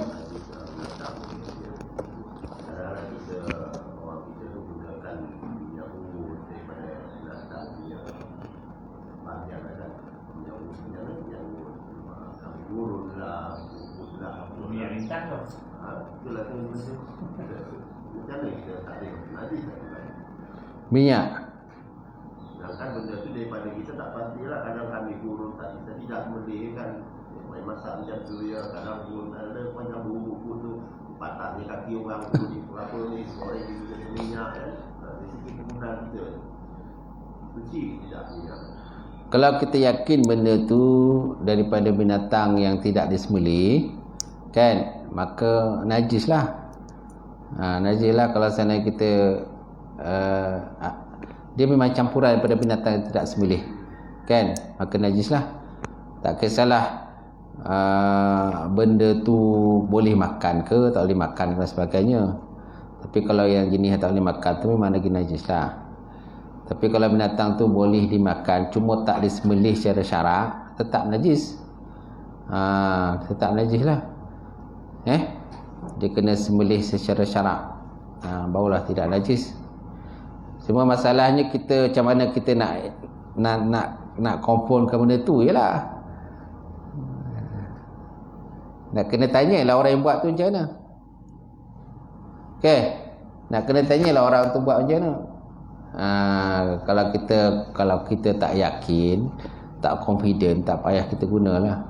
Minyak. Sedangkan benda tu daripada kita tak pastilah. Kadang kami gurun tak kita tidak boleh kan. Main masak macam tu ya. Kadang pun ada macam buku tu patahnya kaki orang tu ni. Apa ni orang yang juga minyak kan. Dari segi kemudahan kita suci tidak minyak. Kalau kita yakin benda tu daripada binatang yang tidak disembelih, kan, maka najis lah. Najis lah kalau sana kita dia memang campuran daripada binatang yang tidak sembelih, kan, maka najis lah. Tak kisahlah benda tu boleh makan ke tak boleh makan dan sebagainya. Tapi kalau yang jenis yang tak boleh makan tu memang lagi najis lah. Tapi kalau binatang tu boleh dimakan cuma tak disembelih secara syarak, tetap najis. Tetap najis lah. Dia kena sembelih secara syarak, barulah tidak najis. Cuma masalahnya kita macam mana kita nak confirmkan benda tu jelah. Nak kena tanyalah orang yang buat tu macam mana. Okey, nak kena tanyalah orang tu buat macam mana. Kalau kita tak yakin, tak confident, tak payah kita gunalah.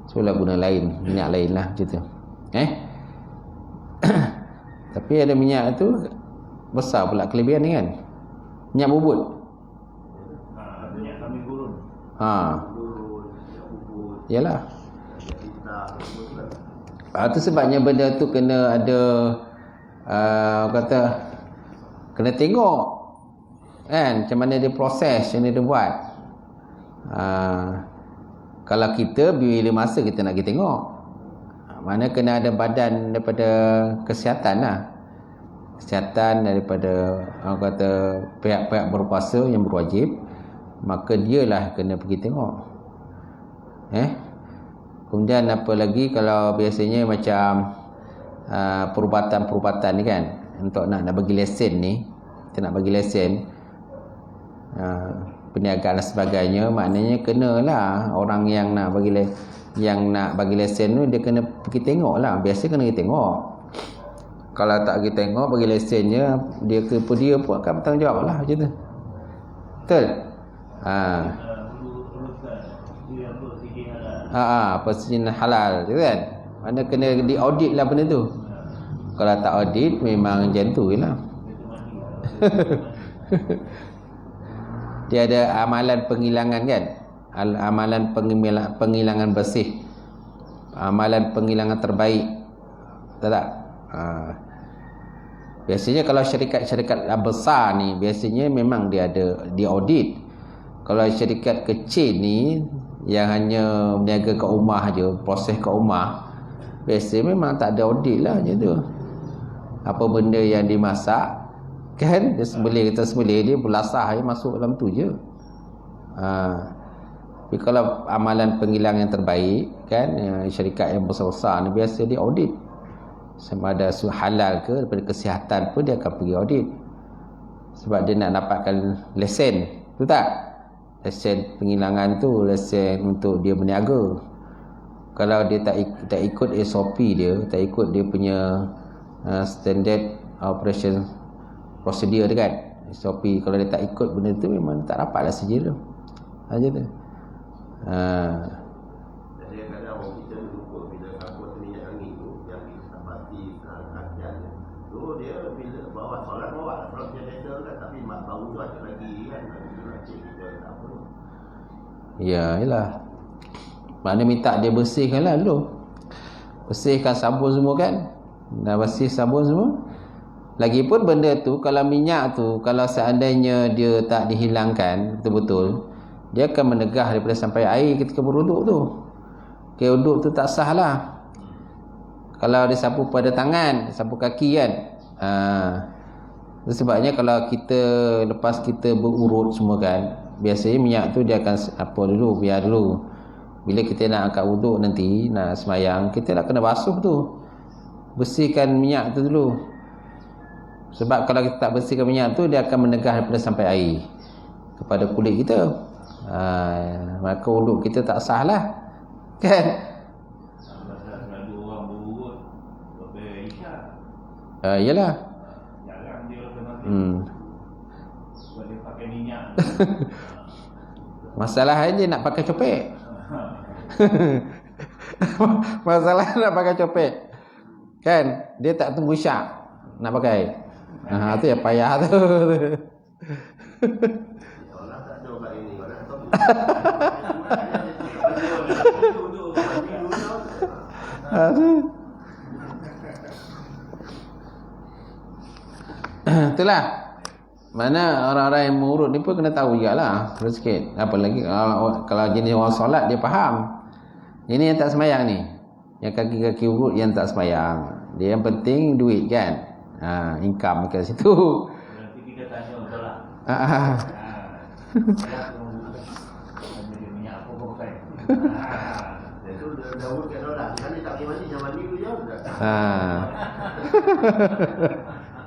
Suruhlah guna lain, minyak lain lah macam tu. Tapi ada minyak tu besar pula kelebihan ni kan. Minyak bubut. Minyak kami gurun. Yalah. Itu sebabnya benda tu kena ada kata kena tengok kan macam mana dia proses, macam mana dia buat. Kalau kita bila masa kita nak pergi tengok, mana kena ada badan daripada kesihatan lah, kesihatan daripada kata pihak-pihak berkuasa yang berwajib, maka dialah kena pergi tengok. Kemudian apa lagi kalau biasanya macam perubatan-perubatan ni kan, untuk nak bagi lesen ni, kita nak bagi lesen perniagaan dan sebagainya, maknanya kenalah orang yang nak bagi lesen tu dia kena pergi tengok lah. Biasa kena pergi tengok. Kalau tak pergi tengok bagi lesennya, dia pun akan bertanggungjawab lah macam tu. Betul? Persediaan halal tu kan. Mana kena diaudit lah benda tu. Kalau tak audit memang macam tu je lah. Dia ada amalan penghilangan kan, amalan penghilangan bersih, amalan penghilangan terbaik, tak? Biasanya kalau syarikat-syarikat besar ni biasanya memang dia ada diaudit. Kalau syarikat kecil ni yang hanya berniaga kat rumah je, proses kat rumah, biasanya memang tak ada audit lah macam tu. Apa benda yang dimasak kan, dia kita sembelih, dia belasah je masuk dalam tu je. Tapi kalau amalan penghilangan yang terbaik kan, syarikat yang besar-besar ni biasa dia audit sama ada halal ke, daripada kesihatan pun dia akan pergi audit, sebab dia nak dapatkan lesen, betul tak? Lesen penghilangan tu lesen untuk dia berniaga. Kalau dia tak ikut SOP dia, tak ikut dia punya standard operation procedure dia kan, SOP, kalau dia tak ikut benda tu memang tak dapatlah sijil tu. Macam tu. Jadi kadang orang kita lupa bila kapur minyak angin tu yang kita tak pasti kajian tu, dia bila bawa solat dia better kan, tapi mak bau tu ada lagi kan, cik kita tak apa. Ya, yalah. Maknanya minta dia bersihkan lah dulu. Bersihkan sabun semua kan. Dah bersih sabun semua. Lagipun benda tu, kalau minyak tu, kalau seandainya dia tak dihilangkan betul-betul, dia akan menegah daripada sampai air ketika beruduk tu. Uduk tu tak sah lah. Kalau dia sapu pada tangan, sapu kaki kan. Sebabnya kalau kita lepas kita berurut semua kan, biasanya minyak tu dia akan apa dulu, biar dulu Bila kita nak angkat wuduk nanti, nak semayang, kita nak kena basuh tu. Bersihkan minyak tu dulu. Sebab kalau kita tak bersihkan minyak tu, dia akan menegah daripada sampai air kepada kulit kita. Maka wuduk kita tak sah lah. Kan? Yalah. Masalah aja nak pakai copek. Masalah nak pakai copek. Kan? Dia tak tunggu syak nak pakai. Tu ya payah tu. Orang tak ada obat ini, orang tak itulah. Mana orang-orang yang mengurut ni pun kena tahu jugalah sikit. Apalagi kalau jenis orang solat dia faham. Ini yang tak semayang ni, yang kaki-kaki urut yang tak semayang, dia yang penting duit kan. Income ke situ. Nanti kita tanya solat. Minyak apa kau pakai? itu Daud kat solat. Kan dia tak pergi mandi, jangan mandi dulu jauh dah.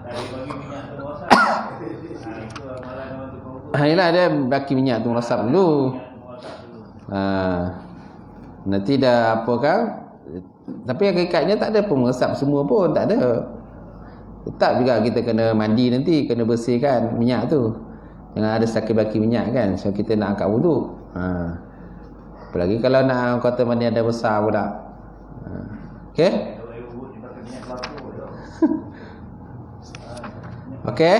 Dari bagi minyak tu rosak. Itu amalan orang tu kau. Yelah, dia baki minyak tu merasap dulu. Nanti dah apa kan. Tapi hakikatnya tak ada pun meresap semua pun, tak ada. Tetap juga kita kena mandi nanti, kena bersihkan minyak tu. Jangan ada sakit baki minyak kan. So kita nak angkat wuduk. Apalagi kalau nak kata mandi ada besar pula. Okey? Okey.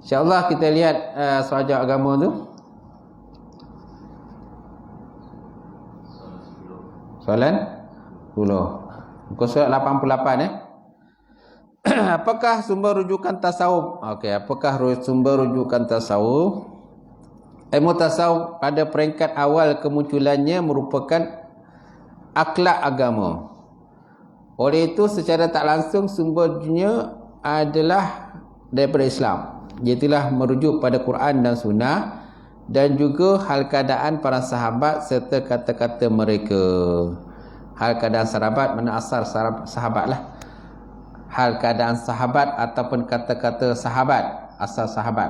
InsyaAllah kita lihat soal jawab agama tu. Soalan 10. Muka surat 88 Apakah sumber rujukan tasawuf? Okey, apakah sumber rujukan tasawuf? Ilmu tasawuf pada peringkat awal kemunculannya merupakan akhlak agama. Oleh itu secara tak langsung sumbernya adalah daripada Islam. Iaitulah merujuk pada Quran dan Sunnah, dan juga hal keadaan para sahabat serta kata-kata mereka. Hal keadaan sahabat mana asar sahabat lah. Hal keadaan sahabat ataupun kata-kata sahabat, asal sahabat.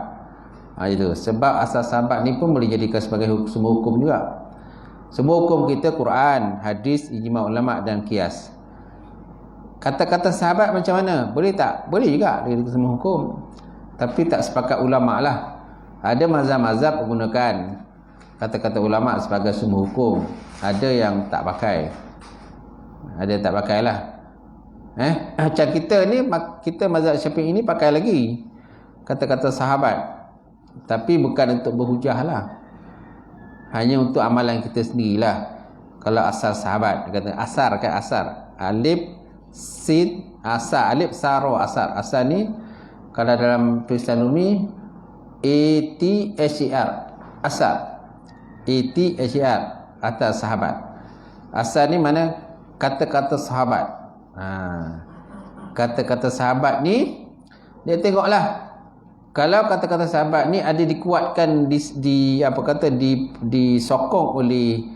Itu sebab asal sahabat ni pun boleh jadikan sebagai sumber hukum juga. Semua hukum kita Quran, hadis, ijma' ulama' dan qiyas. Kata-kata sahabat macam mana? Boleh tak? Boleh juga dia semua hukum. Tapi tak sepakat ulama' lah. Ada mazhab-mazhab menggunakan kata-kata ulama' sebagai sumber hukum. Ada yang tak pakai. Ada yang tak pakai lah. Macam kita ni, kita mazhab Syafi'i ni pakai lagi kata-kata sahabat. Tapi bukan untuk berhujah lah. Hanya untuk amalan kita sendirilah. Kalau asar sahabat, dia kata asar kan, asar. Alif, sin, asar. Alif, saro, asar. Asar ni kalau dalam tulisan Umi A-T-H-E-R, asar. A-T-H-E-R, atas sahabat. Asar ni mana kata-kata sahabat. Kata-kata sahabat ni dia tengoklah. Kalau kata-kata sahabat ni ada dikuatkan disokong oleh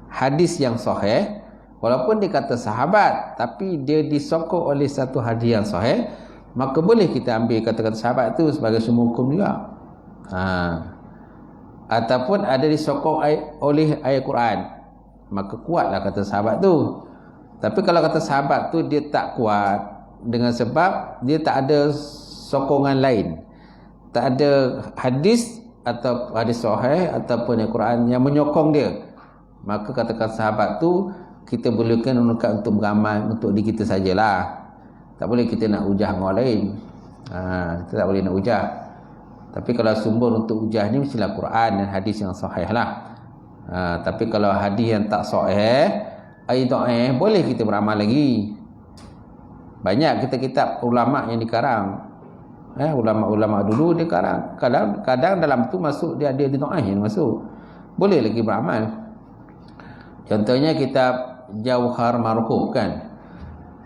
hadis yang sahih, walaupun dia kata sahabat tapi dia disokong oleh satu hadis yang sahih, maka boleh kita ambil kata-kata sahabat tu sebagai sumber hukum juga. Ataupun ada disokong oleh ayat Quran, maka kuatlah kata sahabat tu. Tapi kalau kata sahabat tu dia tak kuat dengan sebab dia tak ada sokongan lain, tak ada hadis atau hadis sahih ataupun Al-Quran yang menyokong dia, maka katakan sahabat tu kita bolehkan untuk beramal untuk diri kita sajalah. Tak boleh kita nak hujah dengan orang lain. Kita tak boleh nak hujah. Tapi kalau sumber untuk hujah ni mestilah Quran dan hadis yang sahih lah. Tapi kalau hadis yang tak sahih, boleh kita beramal lagi. Banyak kitab-kitab ulama yang dikarang. Ulama-ulama dulu dia karang. Kadang dalam tu masuk dia ada yang masuk. Boleh lagi beramal. Contohnya kitab Jauhar Marhum kan.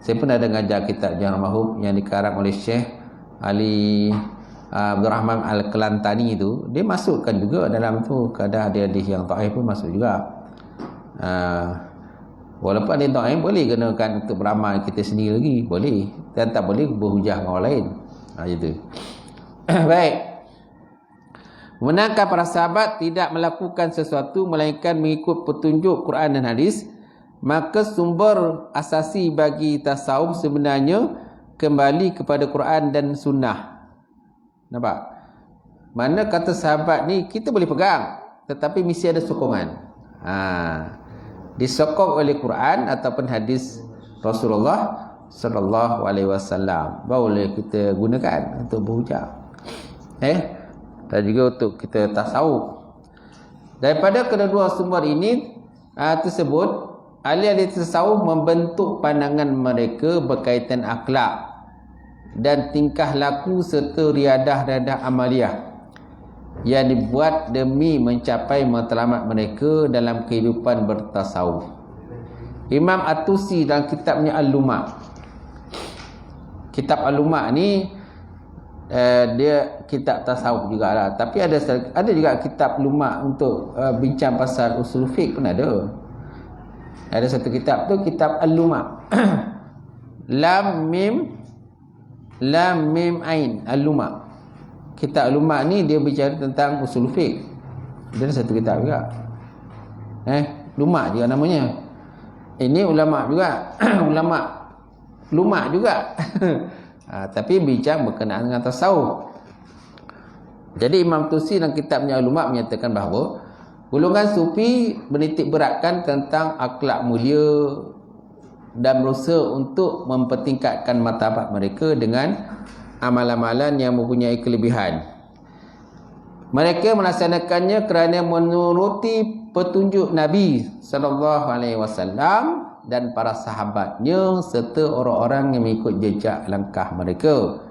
Saya pernah ada ngajar kitab Jauhar Marhum yang dikarang oleh Syekh Ali Abdul Rahman Al-Kelantani itu. Dia masukkan juga dalam tu. Kadang ada hadis yang dhaif pun masuk juga. Walaupun ada dhaif boleh gunakan untuk beramal kita sendiri lagi, boleh. Dan tak boleh berhujah dengan orang lain. Gitu. Baik. Membenarkan para sahabat tidak melakukan sesuatu melainkan mengikut petunjuk Quran dan hadis, maka sumber asasi bagi tasawuf sebenarnya kembali kepada Quran dan sunnah. Nampak? Mana kata sahabat ni kita boleh pegang, tetapi mesti ada sokongan. Disokong oleh Quran ataupun hadis Rasulullah sallallahu alaihi wasallam, boleh kita gunakan untuk berhujah. Dan juga untuk kita tasawuf. Daripada kedua-dua sumber ini tersebut, ahli-ahli tasawuf membentuk pandangan mereka berkaitan akhlak dan tingkah laku serta riadah-riadah amaliyah yang dibuat demi mencapai matlamat mereka dalam kehidupan bertasawuf. Imam At-Tusi dalam kitabnya Al-Luma'. Kitab Al-Luma' ni dia kitab tasawuf jugalah, tapi ada juga kitab Luma' untuk bincang pasal usul fiqh pun ada. Ada satu kitab tu kitab Al-Luma'. Lam mim ain Al-Luma'. Kitab Al-Luma' ni dia bicara tentang usul fiqh. Dia ada satu kitab juga. Luma' juga namanya. Ini ulama' juga. Ulama' Luma' juga. Tapi bincang berkenaan dengan tasawuf. Jadi Imam Tusi dalam kitabnya Al-Luma' menyatakan bahawa golongan sufi menitik beratkan tentang akhlak mulia dan berusaha untuk mempertingkatkan martabat mereka dengan amalan-amalan yang mempunyai kelebihan. Mereka melaksanakannya kerana menuruti petunjuk Nabi sallallahu alaihi wasallam dan para sahabatnya serta orang-orang yang mengikut jejak langkah mereka.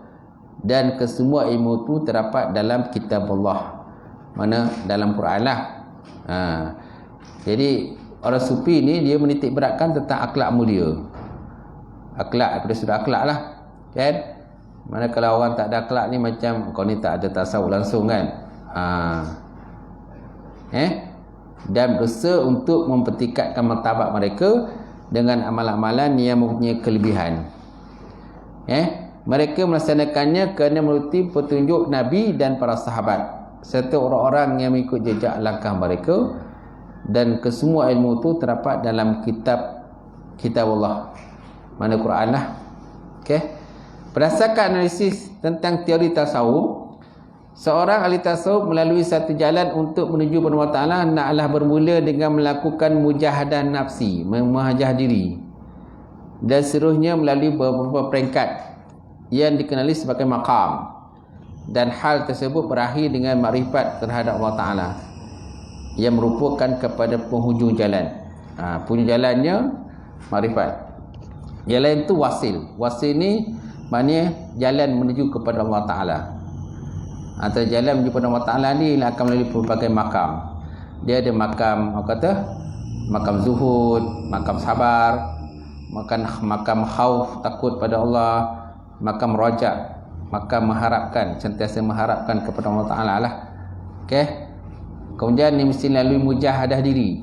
Dan kesemua ilmu itu terdapat dalam kitab Allah, mana dalam Quran lah. Jadi orang sufi ni dia menitik beratkan tentang akhlak mulia. Akhlak daripada sudut akhlak lah, kan? Mana kalau orang tak ada akhlak ni macam kau ni tak ada tasawuf langsung kan. Dan berusaha untuk mempertingkatkan martabat mereka dengan amalan-amalan yang mempunyai kelebihan. Mereka melaksanakannya kerana menuruti petunjuk Nabi dan para sahabat serta orang-orang yang mengikut jejak langkah mereka, dan kesemua ilmu itu terdapat dalam kitab Allah, mana Quran lah. Berdasarkan analisis tentang teori tasawuf, seorang ahli tasawuf melalui satu jalan untuk menuju kepada Allah Ta'ala naklah bermula dengan melakukan mujahadah nafsi, memahajah diri, dan seterusnya melalui beberapa peringkat yang dikenali sebagai maqam, dan hal tersebut berakhir dengan makrifat terhadap Allah Ta'ala yang merupakan kepada penghujung jalan. Penghujung jalannya makrifat. Yang lain tu wasil. Wasil ni maknanya jalan menuju kepada Allah Ta'ala. Atau jalan menuju kepada Allah Ta'ala ni akan melalui berbagai makam. Dia ada makam, makam zuhud, makam sabar, makam khauf, takut pada Allah, makam rajak, makam mengharapkan, sentiasa mengharapkan kepada Allah Ta'ala lah. Kemudian ni mesti melalui mujahadah diri,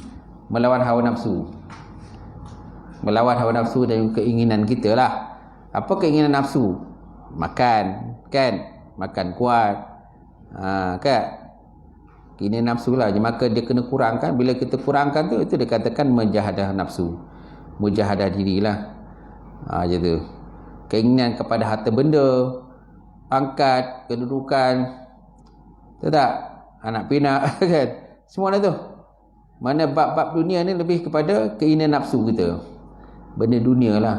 melawan hawa nafsu. Melawan hawa nafsu dan keinginan kita lah. Apa keinginan nafsu? Makan, kan? Makan kuat. Kan? Keinginan nafsu lah. Maka dia kena kurangkan. Bila kita kurangkan tu, itu dikatakan mujahadah nafsu. Mujahadah diri lah. Macam tu. Keinginan kepada harta benda, pangkat, kedudukan, tahu tak? Anak pinak, kan? Semua dah tu. Mana bab-bab dunia ni lebih kepada keinginan nafsu kita. Benda dunia lah.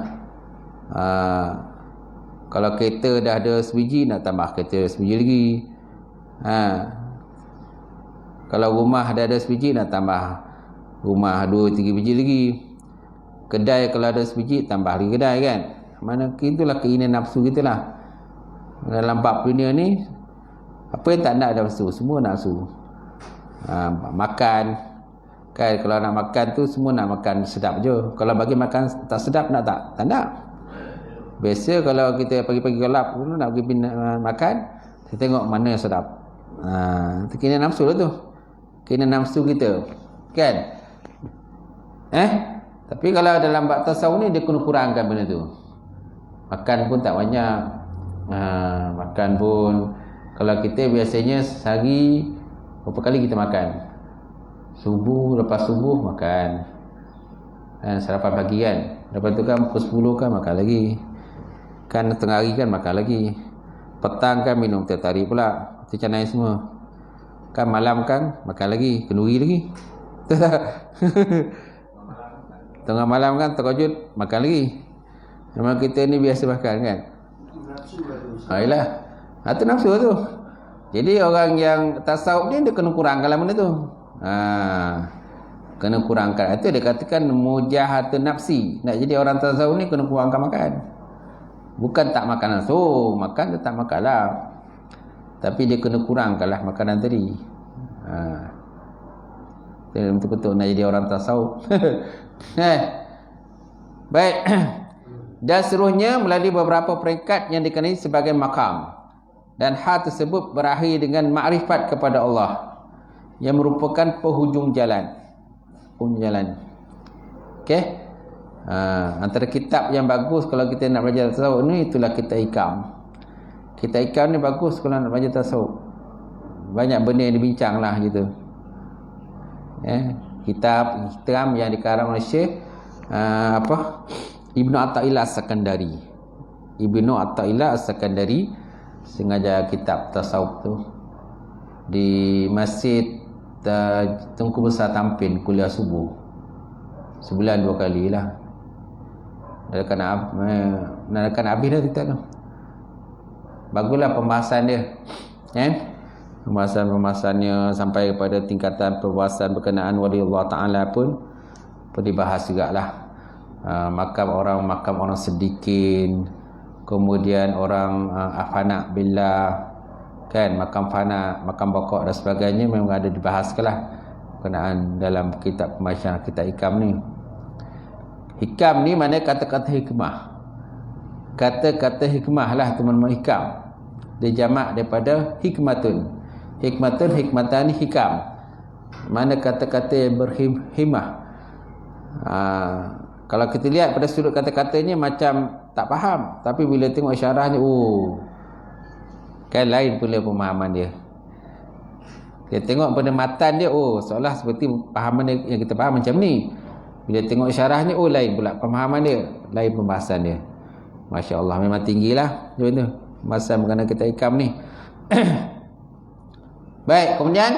Kalau kereta dah ada sebiji, nak tambah kereta sebiji lagi. Kalau rumah dah ada sebiji, nak tambah rumah 2-3 biji lagi. Kedai kalau ada sebiji, tambah lagi kedai, kan? Mana itulah keinginan nafsu kita lah. Dalam bab dunia ni, apa yang tak nak nafsu, semua nafsu. Makan, kan? Kalau nak makan tu semua nak makan sedap je. Kalau bagi makan tak sedap, nak tak? Tak nak. Biasa kalau kita pagi-pagi gelap dulu nak pergi makan, kita tengok mana yang sedap. Itu keinginan nafsu lah tu. Keinginan nafsu kita, kan? Tapi kalau dalam bab tasawuf ni dia kena kurangkan benda tu. Makan pun tak banyak. Makan pun kalau kita biasanya sehari berapa kali kita makan? Subuh, lepas subuh makan. Sarapan pagi kan. Lepas tu kan pukul 10 kan makan lagi. Kan tengah hari kan makan lagi. Petang kan minum teh tarik pula. Teh canai semua. Kan malam kan makan lagi, kenduri lagi. Tengah malam kan terkejut makan lagi. Memang kita ni biasa makan kan. Yalah. Itu nafsu tu. Jadi orang yang tasawuf ni dia kena kurangkan benda tu. Kena kurangkan. Itu dia katakan mujahatun nafsi. Nak jadi orang tasawuf ni kena kurangkan makan. Bukan tak makan langsung, makan tetap makanlah. Tapi dia kena kurangkanlah makanan tadi. Dia betul-betul nak jadi orang tasawuf. Baik. Dan seluruhnya melalui beberapa peringkat yang dikenali sebagai makam. Dan hal tersebut berakhir dengan makrifat kepada Allah yang merupakan penghujung jalan. Okey. Antara kitab yang bagus kalau kita nak belajar tasawuf ni itulah Kitab Hikam. Kitab Hikam ni bagus kalau nak belajar tasawuf. Banyak benda yang dibincang lah gitu. Kitab Hikam yang dikarang oleh Syekh Ibnu Athaillah As-Sakandari. Ibnu Athaillah As-Sakandari sengaja kitab tasawuf tu di Masjid Tengku Besar Tampin kuliah subuh. Sebulan 2 kali lah. Nak habis dah kita tu. Baguslah pembahasan dia. Pembahasannya sampai kepada tingkatan pembahasan berkenaan wali Allah Ta'ala pun dibahas jugalah. Makam orang sedikin, kemudian orang afana billah, kan, makam fana, makam baqaq dan sebagainya memang ada dibahaskanlah berkenaan dalam kitab pembahasan Kitab Hikam ni. Hikam ni mana kata-kata hikmah. Kata-kata hikmah lah teman-teman, hikam. Dia jamak daripada hikmatun. Hikmatani hikam. Mana kata-kata yang berhimah. Kalau kita lihat pada sudut kata-katanya macam tak faham, tapi bila tengok isyarahnya, kan lain pula pemahaman dia. Kita tengok pada matan dia, seolah seperti pahaman yang kita faham macam ni. Bila tengok isyarahnya, lain pula pemahaman dia, lain pembahasan dia. Masya Allah, memang tinggilah pembahasan mengenai Kitab Hikam ni. Baik, kemudian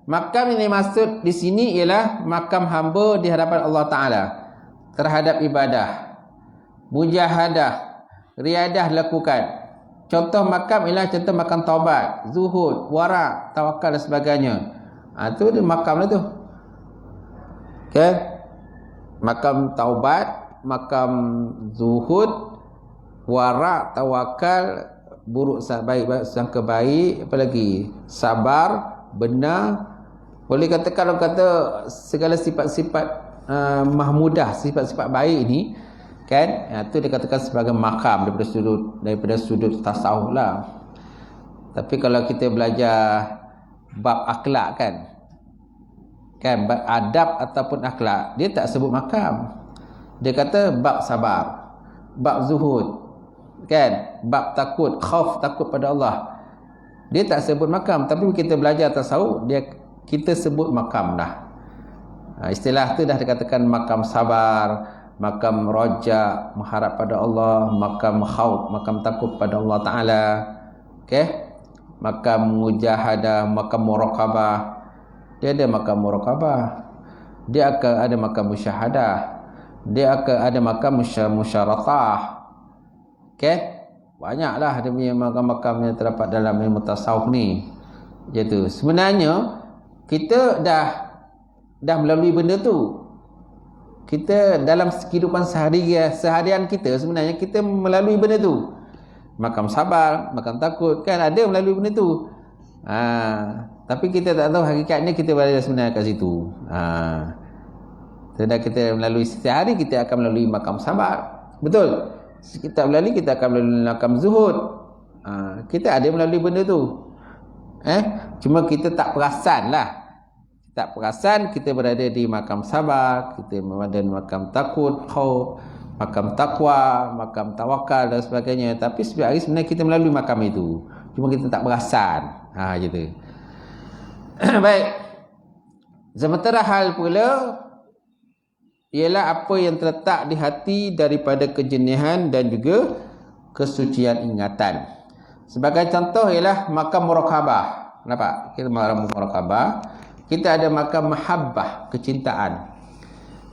makam yang dimaksud di sini ialah makam hamba di hadapan Allah Ta'ala terhadap ibadah, mujahadah, riadah lakukan. Contoh makam ialah contoh makam taubat, zuhud, wara', tawakal dan sebagainya. Itu dia makam lah tu. Okay? Makam taubat, makam zuhud, wara', tawakal, buruk baik sangka baik, apa lagi? Sabar, benar. Boleh katakan orang kata segala sifat-sifat mahmudah, sifat-sifat baik ni, kan, itu dikatakan sebagai makam daripada sudut tasawuf lah. Tapi kalau kita belajar bab akhlak kan bab adab ataupun akhlak, dia tak sebut makam. Dia kata bab sabar, bab zuhud, kan, bab takut, khauf, takut pada Allah. Dia tak sebut makam. Tapi kita belajar tasawuf, kita sebut makam dah. Istilah tu dah dikatakan makam sabar, makam roja, mengharap pada Allah, makam khauf, makam takut pada Allah Ta'ala, makam mujahadah, makam muraqabah. Dia ada makam muraqabah, dia akan ada makam musyahadah, dia akan ada makam musyaratah. Banyaklah dia punya makam-makam yang terdapat dalam ilmu tasawuf ni. Iaitu sebenarnya kita dah melalui benda tu. Kita dalam kehidupan seharian kita, sebenarnya kita melalui benda tu. Makam sabar, makam takut, kan ada melalui benda tu. Tapi kita tak tahu hakikatnya kita berada sebenarnya kat situ. Sedang kita melalui setiap hari, kita akan melalui makam sabar. Betul? Kita melalui, kita akan melalui makam zuhud. Kita ada melalui benda tu. Cuma kita tak perasan lah. tak perasan kita berada di makam sabar, kita berada di makam takut, khauf, makam takwa, makam tawakal dan sebagainya. Tapi sebenarnya kita melalui makam itu, cuma kita tak perasan. Gitu. Baik. Sementara hal pula ialah apa yang terletak di hati daripada kejenihan dan juga kesucian ingatan. Sebagai contoh ialah makam muraqabah. Nampak? Kita makam muraqabah. Kita ada makam mahabbah, kecintaan.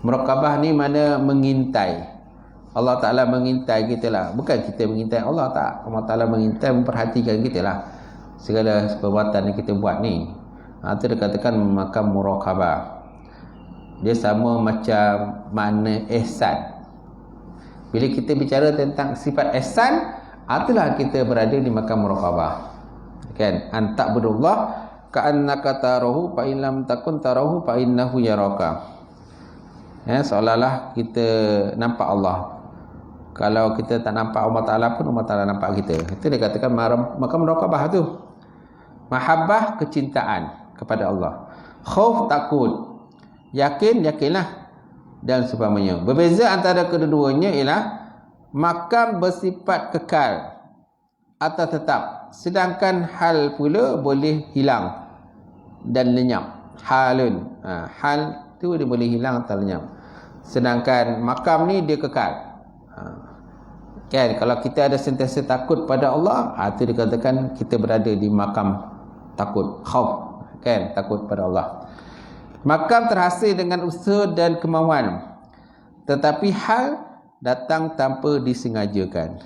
Muraqabah ni mana mengintai. Allah Ta'ala mengintai kita lah. Bukan kita mengintai Allah, tak. Allah Ta'ala mengintai, memperhatikan kita lah. Segala perbuatan yang kita buat ni. Itu dikatakan makam muraqabah. Dia sama macam makna ihsan. Bila kita bicara tentang sifat ihsan, itulah kita berada di makam muraqabah. Kan? Anta'budullah ka'annaka tarahu fa in lam takun tarahu fa innahu yaraka. Seolah-olah kita nampak Allah. Kalau kita tak nampak Allah Ta'ala pun Allah Ta'ala nampak kita. Itu dia katakan makam muraqabah tu. Mahabbah, kecintaan kepada Allah. Khauf, takut. Yakin, yakinlah. Dan sebagainya. Berbeza antara kedua-duanya ialah makam bersifat kekal atau tetap. Sedangkan hal pula boleh hilang dan lenyap. Halun. Hal tu dia boleh hilang atau lenyap. Sedangkan makam ni dia kekal. Kan, kalau kita ada sentiasa takut pada Allah, itu dikatakan kita berada di makam takut, khauf. Kan, takut pada Allah. Makam terhasil dengan usaha dan kemauan, tetapi hal datang tanpa disengajakan.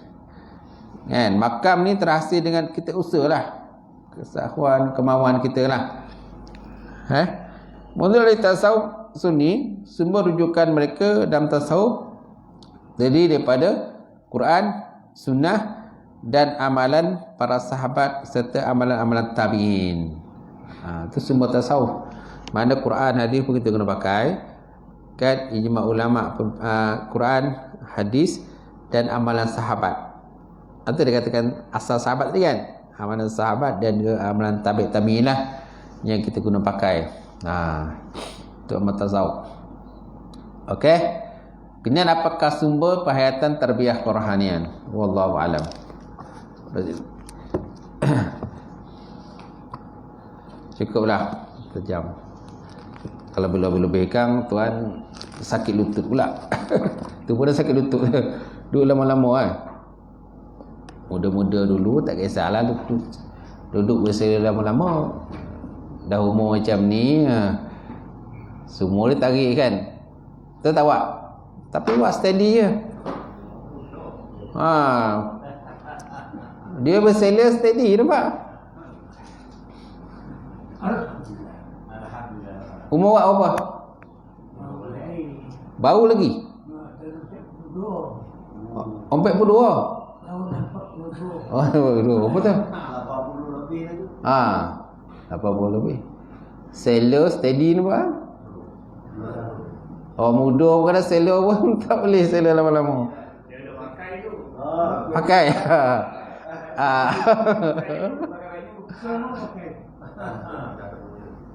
Kan, makam ni terhasil dengan kita usahalah, kesahuan, kemauan kita lah. Menurut tasawuf Sunni, semua rujukan mereka dalam tasawuf jadi daripada Quran, Sunnah dan amalan para sahabat serta amalan-amalan tabi'in. Itu semua tasawuf. Mana Quran, hadis pun kita kena pakai. Kan, ijma' ulama' Quran, hadis dan amalan sahabat. Itu dikatakan asal sahabat tadi kan. Amalan sahabat dan juga amalan tabi'in lah yang kita guna pakai. Itu amal tasawuf. Okey. Kemudian apakah sumber penghayatan tarbiyah kerohanian? Wallahu alam. Cukuplah sejam. Kalau lebih-lebihkan tuan sakit lutut pula. Tu pun dah sakit lutut. Duduk lama-lama kan. Muda-muda dulu tak kisahlah duduk bersama lama-lama. Dah umur macam ni, semua dia tarik kan. Kita tak buat. Tapi buat steady je. Dia bersela steady, nampak? Umur awak apa? Baru lagi? 42. Apa tu? 80 lebih lagi. 80 lebih. Seller steady ni pak. Orang muda pun kena seller pun tak boleh seller lama-lama. Dia dah pakai tu. Pakai.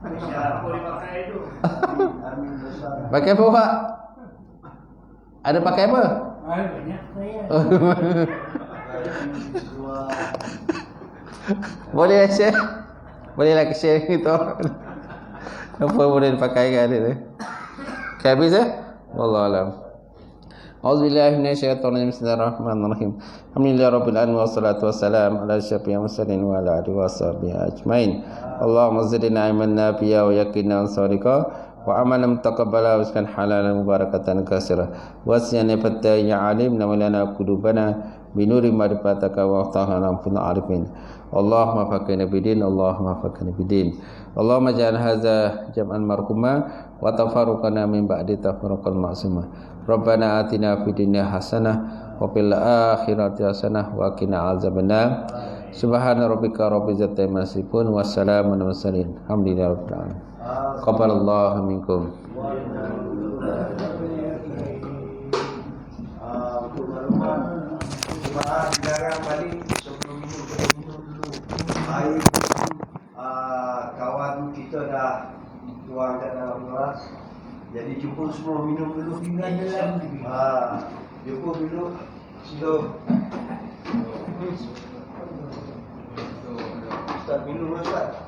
Siapa dia pakai tu? Pakai apa pak? Ada pakai apa? Banyak saya. Boleh share? Bolehlah share gitu. Apa boleh dipakai kan dia tu? Okay, habis wallahu alam. Auzubillahi minasyaitonir rajim. Bismillahirrahmanirrahim. Alhamdulillahirabbil alamin wassalatu wassalamu ala asyrafil mursalin wa ala alihi washabbihi ajmain. Allahumma zidna ilman nafi'a wa yaqina sadiqa wa amalan taqabbala wa halalan mubarakatan katsira. Wasiyana fatta ya alim nawlana qulubana binuri ma'rifataka wa ta'ala fil arifin. Allahumma faqina bidin, Allahumma faqina bidin. Allahumma ja'al hadza jam'an marhuma wa tafarruqana min ba'di tafarruqan ma'suma. Rabbana atina fid dunya hasanah wa fil akhirati hasanah wa qina azabannar. Subhana rabbika rabbil izzati amma yasifun wa salamun alal mursalin. Alhamdulillahi rabbil alamin. Qabalallahu minkum. Dilarang balik sebelum minum, kena minum dulu air. Kawan kita dah tuangkan dalam gelas. Jadi cukup semua minum dulu. Cukup dulu. Slow. Ustaz minum Ustaz.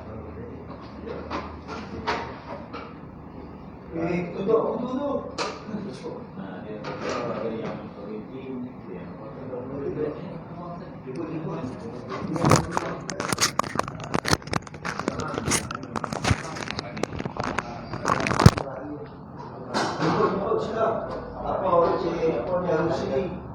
Tutup. Nah, dia ada yang origin, yang Cukup. Apa cik yang sini?